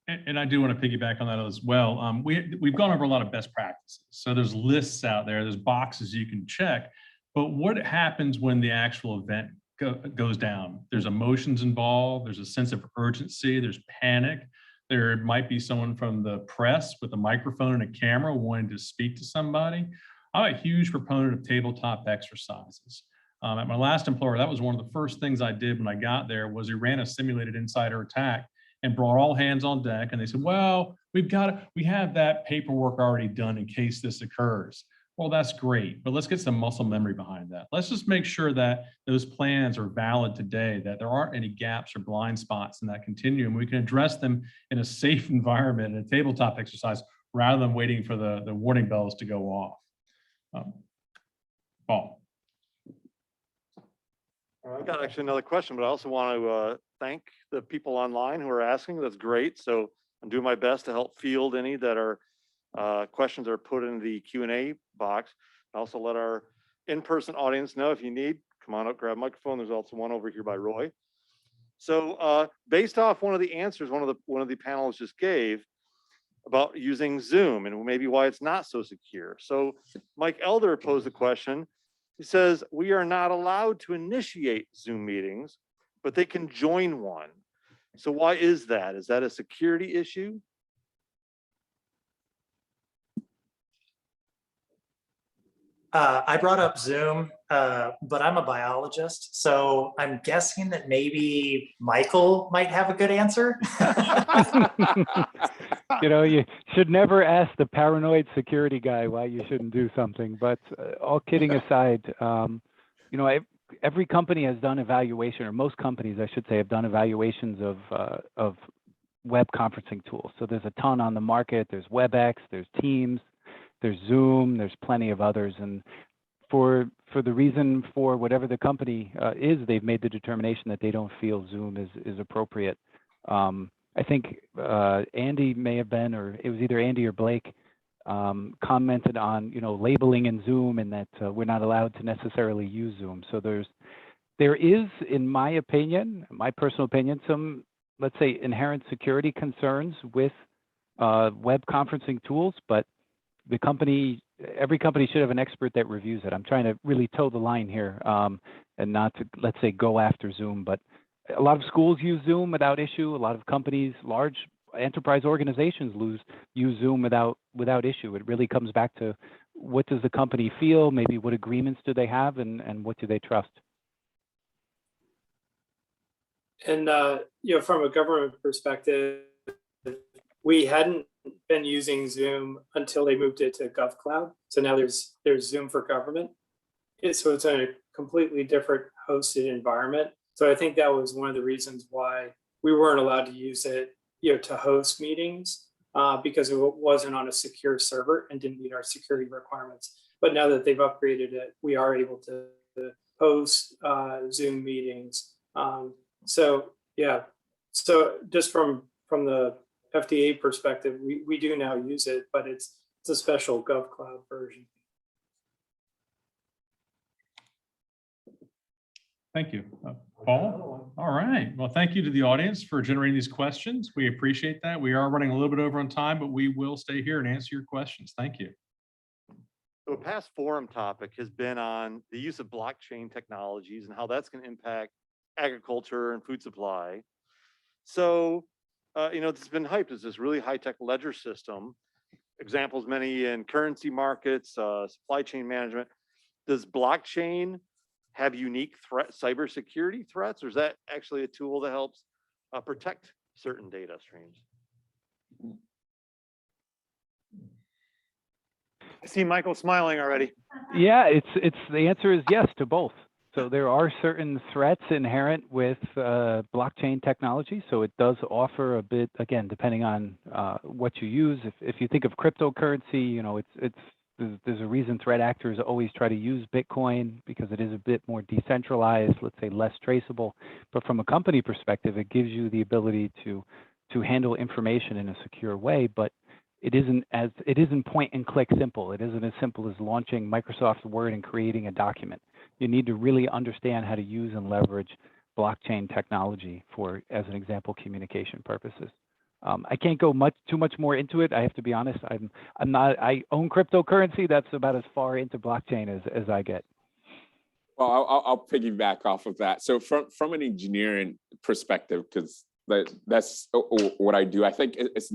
And I do want to piggyback on that as well. We've gone over a lot of best practices. So there's lists out there, there's boxes you can check, but what happens when the actual event goes down? There's emotions involved, there's a sense of urgency, there's panic. There might be someone from the press with a microphone and a camera wanting to speak to somebody. I'm a huge proponent of tabletop exercises. At my last employer, that was one of the first things I did when I got there, was we ran a simulated insider attack and brought all hands on deck. And they said, well, we have that paperwork already done in case this occurs. Well, that's great, but let's get some muscle memory behind that. Let's just make sure that those plans are valid today, that there aren't any gaps or blind spots in that continuum. We can address them in a safe environment, in a tabletop exercise, rather than waiting for the warning bells to go off. Paul. I've got actually another question, but I also want to thank the people online who are asking. That's great. So I'm doing my best to help field any that are questions are put in the Q&A box. I also let our in-person audience know if you need, come on up, grab a microphone. There's also one over here by Roy. So based off one of the answers one of the panelists just gave about using Zoom and maybe why it's not so secure. So Mike Elder posed a question. He says, we are not allowed to initiate Zoom meetings, but they can join one. So why is that? Is that a security issue? I brought up Zoom, but I'm a biologist, so I'm guessing that maybe Michael might have a good answer. You should never ask the paranoid security guy why you shouldn't do something. But all kidding aside, every company has done evaluation, or most companies, I should say, have done evaluations of web conferencing tools. So there's a ton on the market. There's WebEx, there's Teams, there's Zoom, there's plenty of others. And for the reason, for whatever the company is, they've made the determination that they don't feel Zoom is appropriate. I think Andy may have been, or it was either Andy or Blake, commented on, labeling in Zoom, and that we're not allowed to necessarily use Zoom. So there is, in my opinion, my personal opinion, some, let's say, inherent security concerns with web conferencing tools, but every company should have an expert that reviews it. I'm trying to really toe the line here, and not to, let's say, go after Zoom, but a lot of schools use Zoom without issue. A lot of companies, large enterprise organizations use Zoom without issue. It really comes back to, what does the company feel? Maybe what agreements do they have, and what do they trust? And from a government perspective, we hadn't been using Zoom until they moved it to GovCloud. So now there's Zoom for government. So it's a completely different hosted environment. So I think that was one of the reasons why we weren't allowed to use it, to host meetings, because it wasn't on a secure server and didn't meet our security requirements. But now that they've upgraded it, we are able to host Zoom meetings. So just from the FDA perspective, we do now use it, but it's a special GovCloud version. Thank you. Paul? All right. Well, thank you to the audience for generating these questions. We appreciate that. We are running a little bit over on time, but we will stay here and answer your questions. Thank you. So a past forum topic has been on the use of blockchain technologies and how that's going to impact agriculture and food supply. So, it's been hyped as this really high-tech ledger system. Examples many in currency markets, supply chain management. Does blockchain have unique cybersecurity threats, or is that actually a tool that helps protect certain data streams? I see Michael smiling already. Yeah, it's the answer is yes to both. So there are certain threats inherent with blockchain technology. So it does offer a bit, again, depending on what you use. If you think of cryptocurrency, you know, there's a reason threat actors always try to use Bitcoin because it is a bit more decentralized, let's say less traceable. But from a company perspective, it gives you the ability to handle information in a secure way. But it isn't point and click simple. It isn't as simple as launching Microsoft Word and creating a document. You need to really understand how to use and leverage blockchain technology for, as an example, communication purposes. I can't go too much more into it. I have to be honest. I own cryptocurrency. That's about as far into blockchain as I get. Well, I'll piggyback off of that. So from an engineering perspective, because that's what I do. I think it's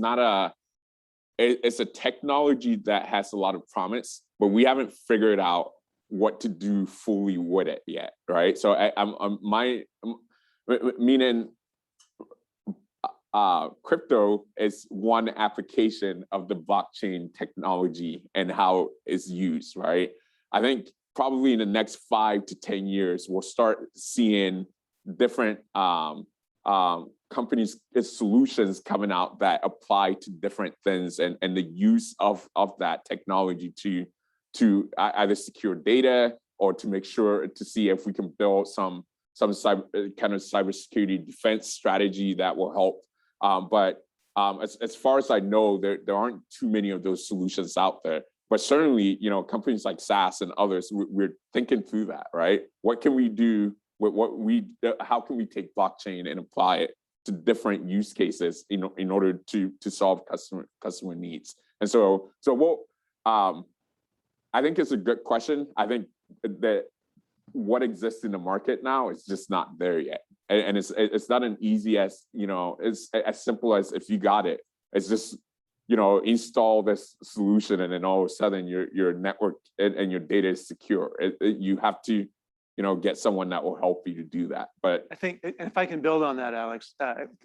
a technology that has a lot of promise, but we haven't figured out what to do fully with it yet, right? So meaning crypto is one application of the blockchain technology and how it's used, right? I think probably in the next 5 to 10 years, we'll start seeing different companies' solutions coming out that apply to different things, and the use of that technology to either secure data or to make sure to see if we can build some cybersecurity defense strategy that will help. But as far as I know, there aren't too many of those solutions out there. But certainly, you know, companies like SAS and others, we're thinking through that, right? What can we do with how can we take blockchain and apply it to different use cases, you know, in order to solve customer needs? And so I think it's a good question. I think that what exists in the market now is just not there yet. And it's not an easy as, you know, it's as simple as if you got it. It's just, you know, install this solution and then all of a sudden your network and your data is secure. You have to, you know, get someone that will help you to do that. But I think, and if I can build on that, Alex,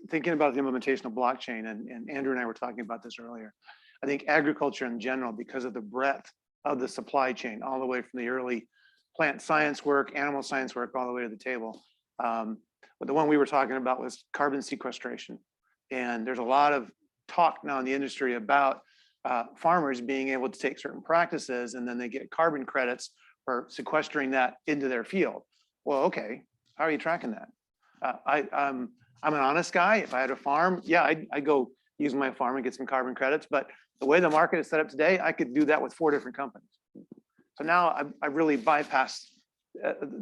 thinking about the implementation of blockchain, and Andrew and I were talking about this earlier, I think agriculture in general, because of the breadth of the supply chain, all the way from the early plant science work, animal science work, all the way to the table. But the one we were talking about was carbon sequestration. And there's a lot of talk now in the industry about farmers being able to take certain practices and then they get carbon credits for sequestering that into their field. Well, okay, how are you tracking that? I'm an honest guy. If I had a farm, yeah, I'd go use my farm and get some carbon credits. But the way the market is set up today, I could do that with 4 different companies. So now I really bypassed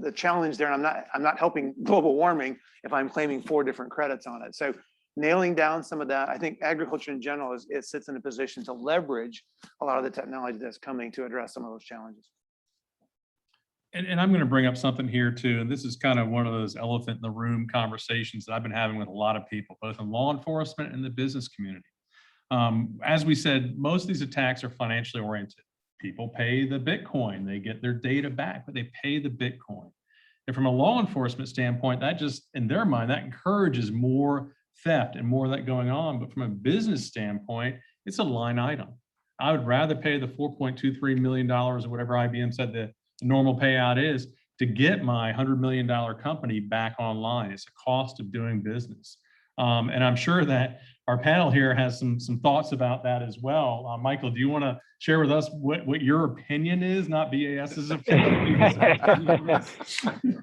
the challenge there. And I'm not helping global warming if I'm claiming 4 different credits on it. So nailing down some of that, I think agriculture in general it sits in a position to leverage a lot of the technology that's coming to address some of those challenges. And I'm going to bring up something here too. And this is kind of one of those elephant in the room conversations that I've been having with a lot of people, both in law enforcement and the business community. As we said, most of these attacks are financially oriented. People pay the Bitcoin, they get their data back, but they pay the Bitcoin. And from a law enforcement standpoint, that just, in their mind, that encourages more theft and more of that going on. But from a business standpoint, it's a line item. I would rather pay the $4.23 million or whatever IBM said the normal payout is to get my $100 million company back online. It's a cost of doing business. And I'm sure that our panel here has some thoughts about that as well. Michael, do you want to share with us what your opinion is, not BAS's opinion?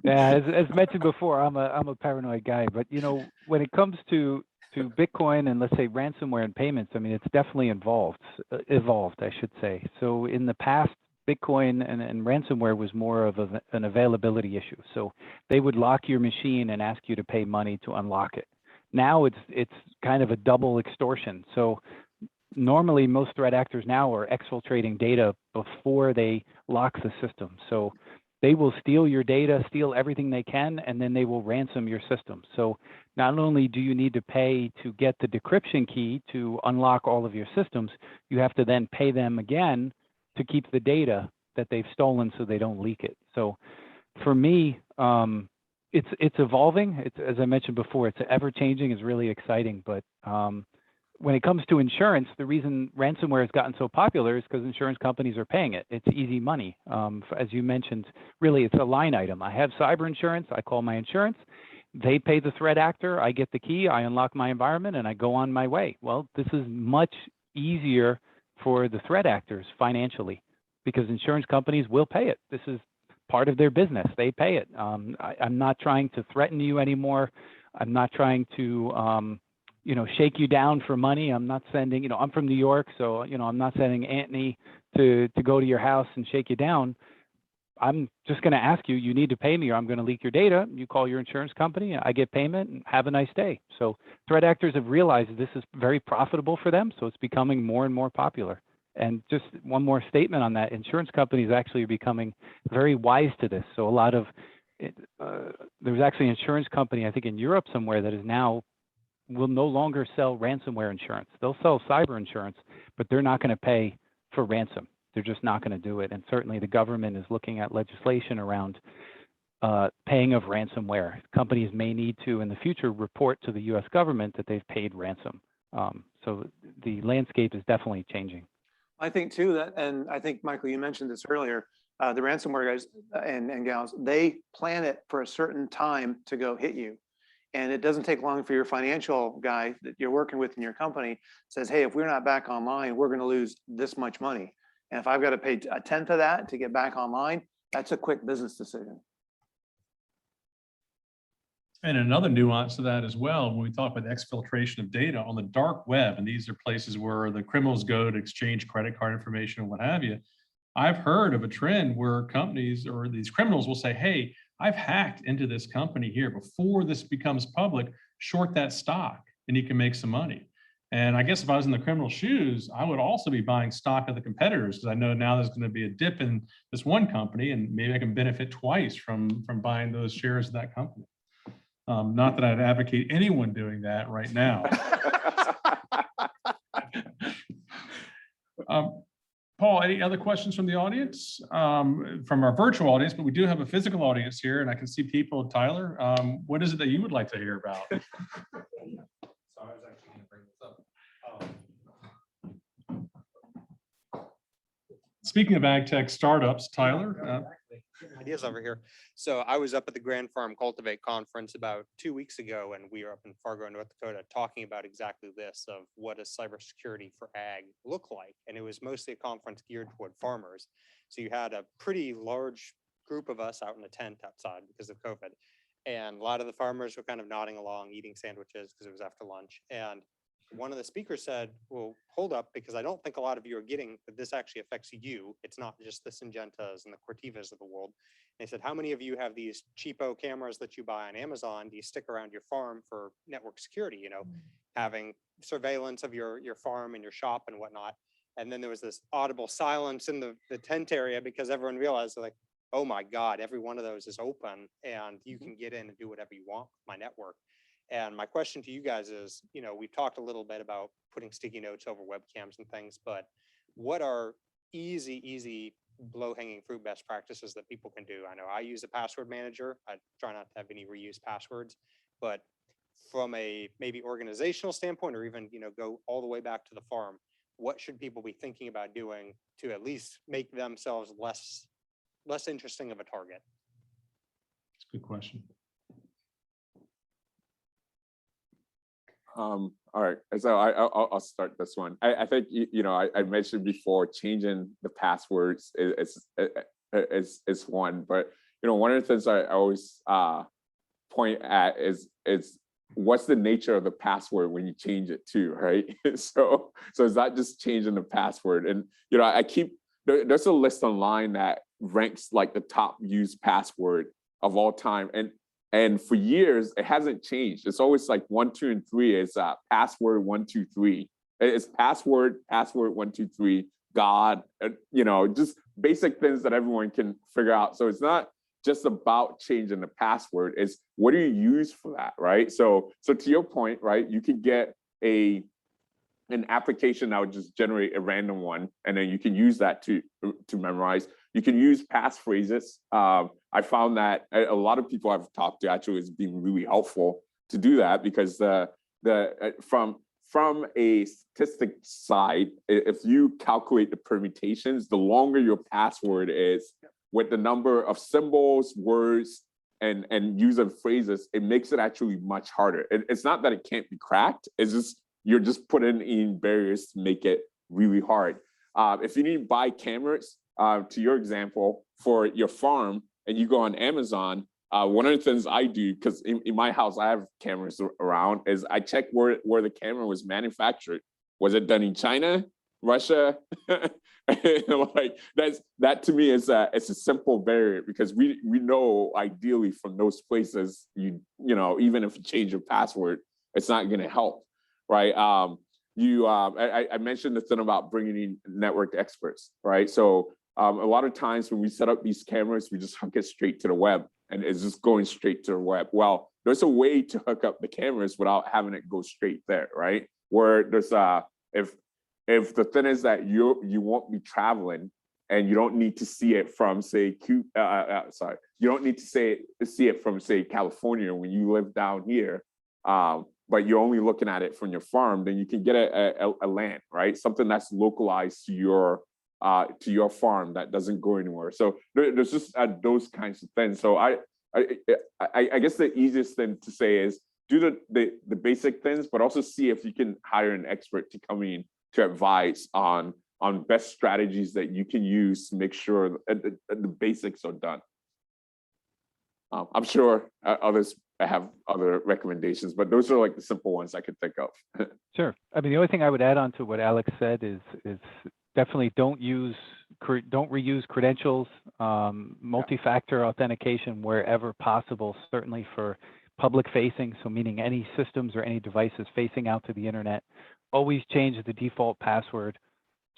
Yeah, as mentioned before, I'm a paranoid guy, but you know, when it comes to Bitcoin and let's say ransomware and payments, I mean, it's definitely evolved, I should say. So in the past, Bitcoin and ransomware was more of an availability issue. So they would lock your machine and ask you to pay money to unlock it. Now it's kind of a double extortion. So normally most threat actors now are exfiltrating data before they lock the system. So they will steal your data, steal everything they can, and then they will ransom your system. So not only do you need to pay to get the decryption key to unlock all of your systems, you have to then pay them again to keep the data that they've stolen so they don't leak it. So for me, it's evolving. It's, as I mentioned before, it's ever changing, is really exciting. But when it comes to insurance, the reason ransomware has gotten so popular is because insurance companies are paying it. It's easy money. As you mentioned, really, it's a line item. I have cyber insurance. I call my insurance. They pay the threat actor. I get the key. I unlock my environment, and I go on my way. Well, this is much easier for the threat actors financially because insurance companies will pay it. This is part of their business. They pay it. I'm not trying to threaten you anymore. I'm not trying to shake you down for money. I'm not sending, I'm from New York, so, I'm not sending Anthony to go to your house and shake you down. I'm just going to ask you, you need to pay me or I'm going to leak your data. You call your insurance company, I get payment, and have a nice day. So threat actors have realized this is very profitable for them, so it's becoming more and more popular. And just one more statement on that, insurance companies actually are becoming very wise to this. So a lot of, there's actually an insurance company, I think in Europe somewhere, that is now will no longer sell ransomware insurance. They'll sell cyber insurance, but they're not going to pay for ransom. They're just not going to do it. And certainly the government is looking at legislation around paying of ransomware. Companies may need to, in the future, report to the U.S. government that they've paid ransom. So the landscape is definitely changing. I think too that, and I think, Michael, you mentioned this earlier, the ransomware guys and gals, they plan it for a certain time to go hit you. And it doesn't take long for your financial guy that you're working with in your company says, hey, if we're not back online, we're going to lose this much money. And if I've got to pay a tenth of that to get back online, that's a quick business decision. And another nuance to that as well, when we talk about the exfiltration of data on the dark web, and these are places where the criminals go to exchange credit card information and what have you. I've heard of a trend where companies or these criminals will say, hey, I've hacked into this company here before this becomes public, short that stock and you can make some money. And I guess if I was in the criminal shoes, I would also be buying stock of the competitors because I know now there's going to be a dip in this one company and maybe I can benefit twice from buying those shares of that company. Not that I'd advocate anyone doing that right now. Paul, any other questions from the audience, from our virtual audience, but we do have a physical audience here and I can see people. Tyler, what is it that you would like to hear about? So I was actually going to bring this up. Speaking of AgTech startups, Tyler. Ideas over here. So I was up at the Grand Farm Cultivate conference about 2 weeks ago, and we were up in Fargo, North Dakota, talking about exactly this of what does cybersecurity for ag look like. And it was mostly a conference geared toward farmers. So you had a pretty large group of us out in a tent outside because of COVID. And a lot of the farmers were kind of nodding along, eating sandwiches because it was after lunch. And one of the speakers said, well, hold up, because I don't think a lot of you are getting that this actually affects you. It's not just the Syngentas and the Cortivas of the world. And he said, how many of you have these cheapo cameras that you buy on Amazon? Do you stick around your farm for network security, having surveillance of your farm and your shop and whatnot? And then there was this audible silence in the tent area because everyone realized like, oh my God, every one of those is open and you can get in and do whatever you want with my network. And my question to you guys is, we've talked a little bit about putting sticky notes over webcams and things, but what are easy low-hanging fruit best practices that people can do? I know I use a password manager. I try not to have any reused passwords, but from a maybe organizational standpoint, or even, go all the way back to the farm, what should people be thinking about doing to at least make themselves less interesting of a target? That's a good question. All right, so I'll start this one. I think I mentioned before changing the passwords is one, but one of the things I always point at is what's the nature of the password when you change it to, right? So it's not just changing the password, and I keep there's a list online that ranks like the top used password of all time, and for years, it hasn't changed. It's always like 1, 2, and 3 is password 1, 2, 3. It's password 1, 2, 3, God, just basic things that everyone can figure out. So it's not just about changing the password. It's what do you use for that, right? So to your point, right, you could get an application that would just generate a random one, and then you can use that to memorize. You can use passphrases. I found that a lot of people I've talked to actually has been really helpful to do that, because from a statistic side, if you calculate the permutations, the longer your password is with the number of symbols, words, and use of phrases, it makes it actually much harder. It's not that it can't be cracked, it's just, you're just putting in barriers to make it really hard. If you need to buy cameras, to your example, for your farm, and you go on Amazon, one of the things I do, because in my house, I have cameras around, is I check where the camera was manufactured. Was it done in China, Russia? Like that to me is it's a simple barrier, because we know ideally from those places, you know, even if you change your password, it's not going to help, right? I mentioned the thing about bringing in network experts, right? So a lot of times when we set up these cameras, we just hook it straight to the web, and it's just going straight to the web. Well, there's a way to hook up the cameras without having it go straight there, right? Where there's if the thing is that you won't be traveling, and you don't need to see it from, say, you don't need to see it from, say, California when you live down here, but you're only looking at it from your farm, then you can get a land, right? Something that's localized to your farm that doesn't go anywhere. So there's just those kinds of things. So I guess the easiest thing to say is do the basic things, but also see if you can hire an expert to come in to advise on best strategies that you can use to make sure that the basics are done. I'm sure others have other recommendations, but those are like the simple ones I could think of. Sure. I mean, the only thing I would add on to what Alex said is definitely don't reuse credentials, multi-factor authentication wherever possible, certainly for public facing, so meaning any systems or any devices facing out to the internet. Always change the default password.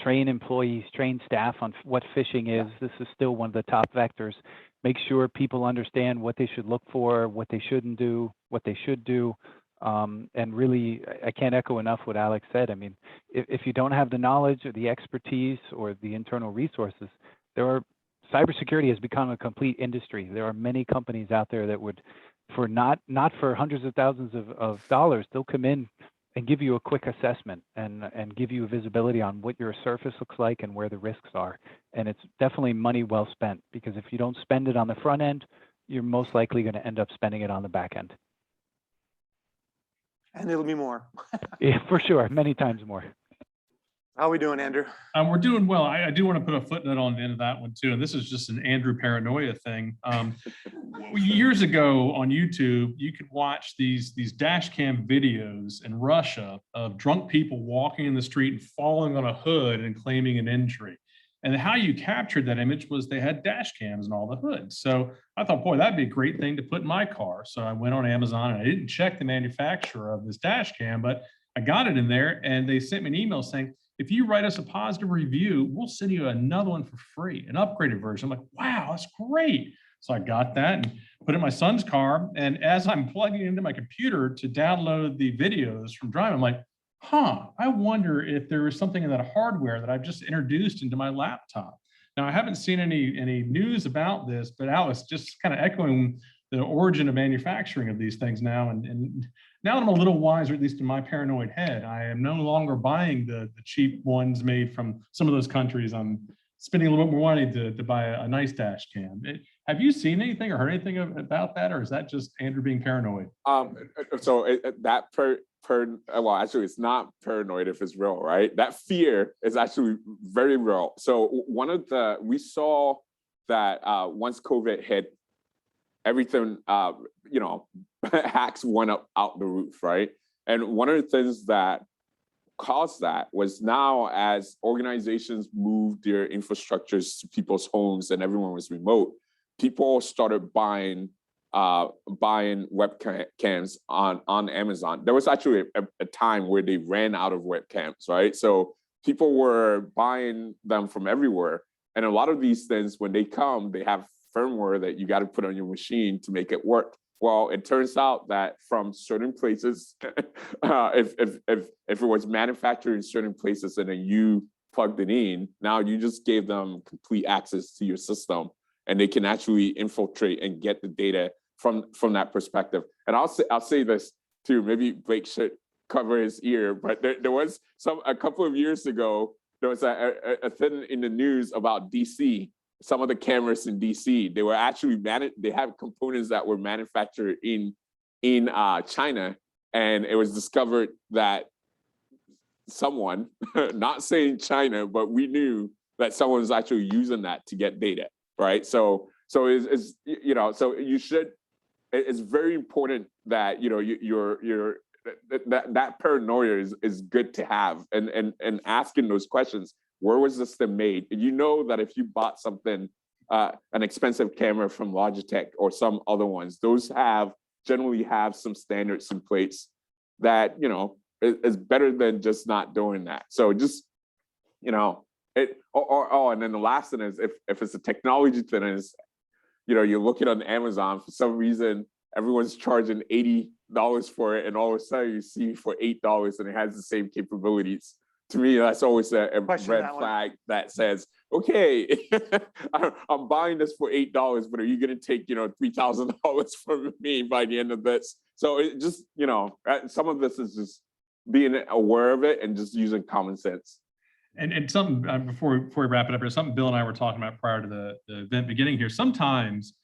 Train employees, train staff on what phishing is. This is still one of the top vectors. Make sure people understand what they should look for, what they shouldn't do, what they should do. And really, I can't echo enough what Alex said. I mean, if you don't have the knowledge or the expertise or the internal resources, cybersecurity has become a complete industry. There are many companies out there that would, for not for hundreds of thousands of dollars, they'll come in and give you a quick assessment and give you visibility on what your surface looks like and where the risks are. And it's definitely money well spent, because if you don't spend it on the front end, you're most likely going to end up spending it on the back end. And it'll be more. Yeah, for sure. Many times more. How are we doing, Andrew? We're doing well. I do want to put a footnote on the end of that one too. And this is just an Andrew paranoia thing. Years ago on YouTube, you could watch these dash cam videos in Russia of drunk people walking in the street and falling on a hood and claiming an injury. And how you captured that image was they had dash cams in all the hoods. So I thought, boy, that'd be a great thing to put in my car. So I went on Amazon and I didn't check the manufacturer of this dash cam, but I got it in there, and they sent me an email saying, if you write us a positive review, we'll send you another one for free, an upgraded version. I'm like, wow, that's great. So I got that and put it in my son's car. And as I'm plugging it into my computer to download the videos from driving, I'm like, I wonder if there is something in that hardware that I've just introduced into my laptop. Now, I haven't seen any news about this, but Alice, just kind of echoing the origin of manufacturing of these things now. And now that I'm a little wiser, at least in my paranoid head, I am no longer buying the cheap ones made from some of those countries. I'm spending a little bit more money to buy a nice dash cam. Have you seen anything or heard anything about that, or is that just Andrew being paranoid? Well, actually, it's not paranoid if it's real, right? That fear is actually very real. So we saw that once COVID hit, everything, hacks went up out the roof, right? And one of the things that caused that was, now as organizations moved their infrastructures to people's homes and everyone was remote, people started buying webcams on Amazon. There was actually a time where they ran out of webcams, right? So people were buying them from everywhere. And a lot of these things, when they come, they have firmware that you got to put on your machine to make it work. Well, it turns out that from certain places, if it was manufactured in certain places and then you plugged it in. Now you just gave them complete access to your system, and they can actually infiltrate and get the data from that perspective. And I'll say this too. Maybe Blake should cover his ear, but there was a couple of years ago, there was a thing in the news about DC. Some of the cameras in DC, they were actually they have components that were manufactured in China, and it was discovered that someone, not saying China, but we knew that someone was actually using that to get data, right? So it's you know, so you should. It's very important that that paranoia is good to have, and asking those questions. Where was this thing made? And you know that if you bought something, an expensive camera from Logitech or some other ones, those generally have some standards in place that, is better than just not doing that. So just, and then the last thing is if it's a technology thing is, you're looking on Amazon, for some reason, everyone's charging $80 for it, and all of a sudden you see for $8 and it has the same capabilities. To me, that's always a red flag that says, okay, I'm buying this for $8, but are you going to take, $3,000 from me by the end of this? So it just, some of this is just being aware of it and just using common sense. And something before we wrap it up here, something Bill and I were talking about prior to the event beginning here. Sometimes,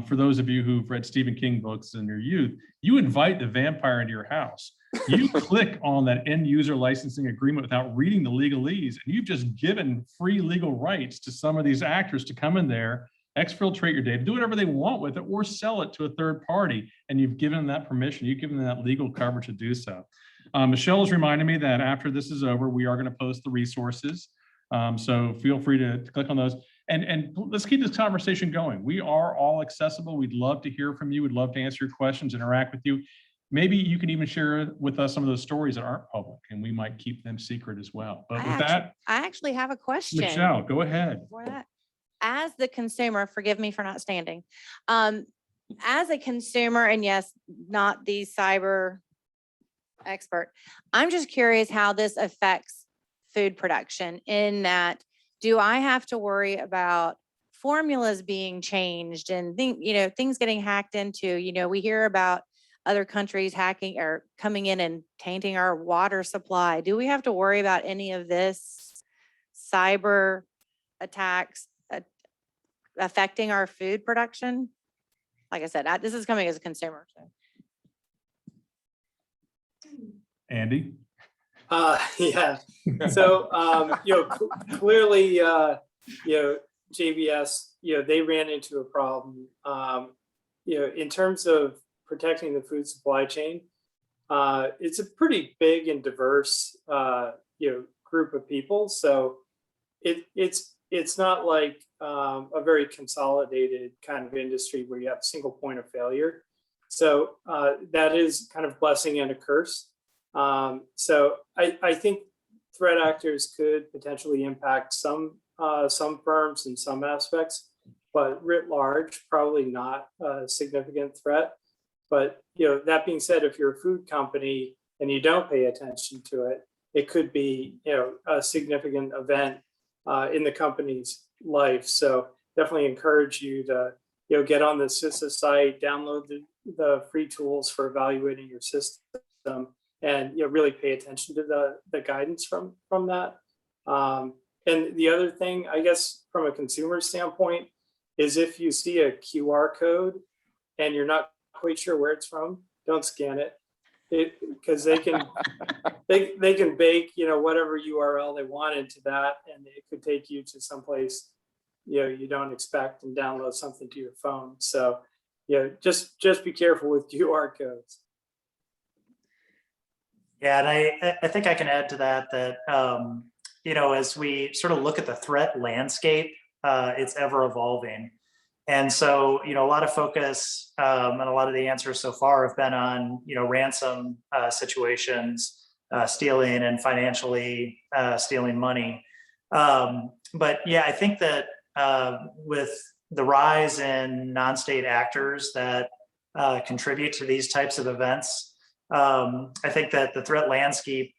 for those of you who've read Stephen King books in your youth, you invite the vampire into your house. You click on that end user licensing agreement without reading the legalese, and you've just given free legal rights to some of these actors to come in there, exfiltrate your data, do whatever they want with it, or sell it to a third party. And you've given them that permission. You've given them that legal coverage to do so. Michelle has reminded me that after this is over, we are going to post the resources. So feel free to click on those. And let's keep this conversation going. We are all accessible. We'd love to hear from you. We'd love to answer your questions, interact with you. Maybe you can even share with us some of those stories that aren't public, and we might keep them secret as well. But with that, I actually have a question. Michelle, go ahead. As the consumer, forgive me for not standing. As a consumer, and yes, not the cyber expert, I'm just curious how this affects food production, in that, do I have to worry about formulas being changed and things getting hacked into? We hear about other countries hacking or coming in and tainting our water supply. Do we have to worry about any of this cyber attacks affecting our food production? Like I said, this is coming as a consumer. So. Andy? Yeah. So, clearly, JBS, they ran into a problem, in terms of protecting the food supply chain. It's a pretty big and diverse, group of people. So it's not like a very consolidated kind of industry where you have a single point of failure. So that is kind of blessing and a curse. So I think threat actors could potentially impact some firms in some aspects, but writ large, probably not a significant threat. But that being said, if you're a food company and you don't pay attention to it, it could be a significant event in the company's life. So definitely encourage you to get on the CISA site, download the free tools for evaluating your system, and really pay attention to the guidance from that. And the other thing, I guess, from a consumer standpoint, is if you see a QR code and you're not quite sure where it's from, don't scan it, because they can they can bake whatever URL they want into that, and it could take you to someplace you don't expect and download something to your phone. So just be careful with QR codes. Yeah, and I think I can add to that as we sort of look at the threat landscape, it's ever evolving. And so, a lot of focus and a lot of the answers so far have been on, ransom situations, stealing and financially stealing money. But yeah, I think that with the rise in non-state actors that contribute to these types of events, I think that the threat landscape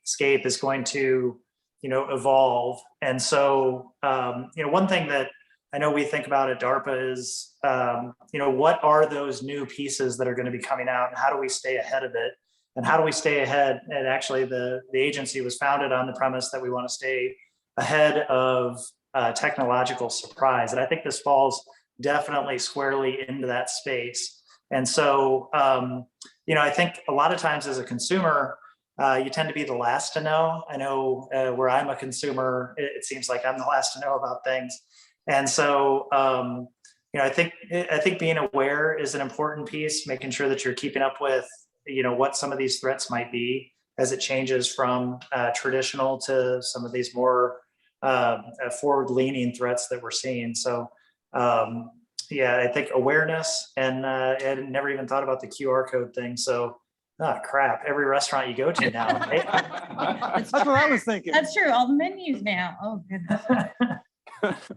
is going to evolve. And so, one thing that I know we think about at DARPA is, what are those new pieces that are going to be coming out, and how do we stay ahead of it? And how do we stay ahead? And actually, the agency was founded on the premise that we want to stay ahead of technological surprise. And I think this falls definitely squarely into that space. And so, I think a lot of times as a consumer, you tend to be the last to know. I know where I'm a consumer, it seems like I'm the last to know about things. And so, I think being aware is an important piece, making sure that you're keeping up with, what some of these threats might be as it changes from traditional to some of these more forward-leaning threats that we're seeing. So, I think awareness, and I never even thought about the QR code thing. So, crap, every restaurant you go to now. That's what I was thinking. That's true. All the menus now. Oh, goodness.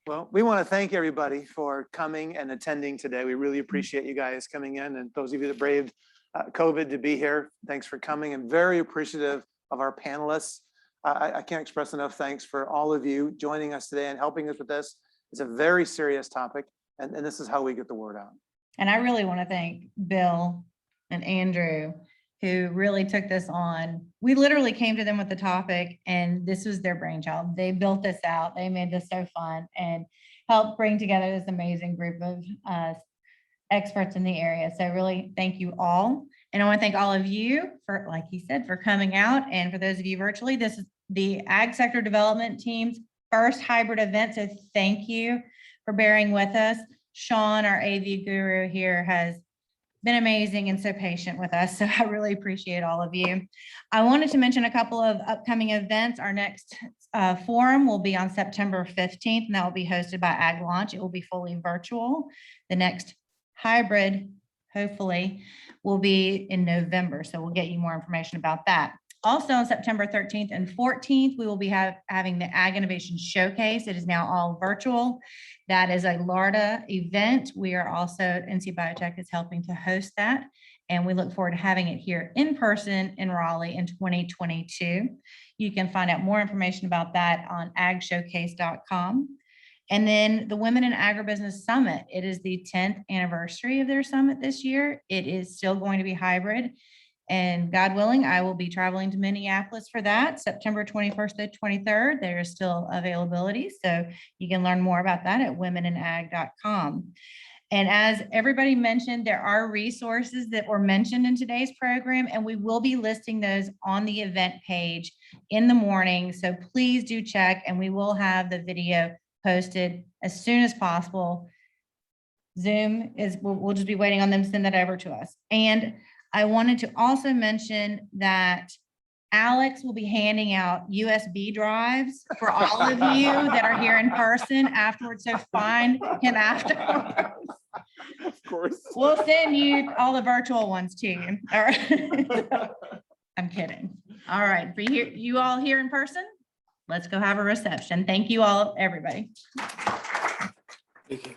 Well, we want to thank everybody for coming and attending today. We really appreciate you guys coming in, and those of you that braved COVID to be here. Thanks for coming, and very appreciative of our panelists. I can't express enough thanks for all of you joining us today and helping us with this. It's a very serious topic, and this is how we get the word out. And I really want to thank Bill and Andrew, who really took this on. We literally came to them with the topic, and this was their brainchild. They built this out. They made this so fun and helped bring together this amazing group of experts in the area. So really thank you all. And I want to thank all of you for, like he said, for coming out. And for those of you virtually, this is the Ag Sector Development Team's first hybrid event. So thank you for bearing with us. Sean, our AV guru here, has been amazing and so patient with us. So I really appreciate all of you. I wanted to mention a couple of upcoming events. Our next forum will be on September 15th, and that will be hosted by Ag Launch. It will be fully virtual. The next hybrid, hopefully, will be in November. So we'll get you more information about that. Also on September 13th and 14th, we will be having the Ag Innovation Showcase. It is now all virtual. That is a LARDA event. We are also, NCBiotech is helping to host that. And we look forward to having it here in person in Raleigh in 2022. You can find out more information about that on agshowcase.com. And then the Women in Agribusiness Summit. It is the 10th anniversary of their summit this year. It is still going to be hybrid. And God willing, I will be traveling to Minneapolis for that, September 21st to 23rd. There is still availability. So you can learn more about that at womeninag.com. And as everybody mentioned, there are resources that were mentioned in today's program, and we will be listing those on the event page in the morning. So please do check, and we will have the video posted as soon as possible. Zoom is, we'll just be waiting on them to send that over to us. And I wanted to also mention that Alex will be handing out USB drives for all of you that are here in person afterwards. So find him afterwards. Of course. We'll send you all the virtual ones too. All right. I'm kidding. All right. For you all here in person, let's go have a reception. Thank you all, everybody. Thank you.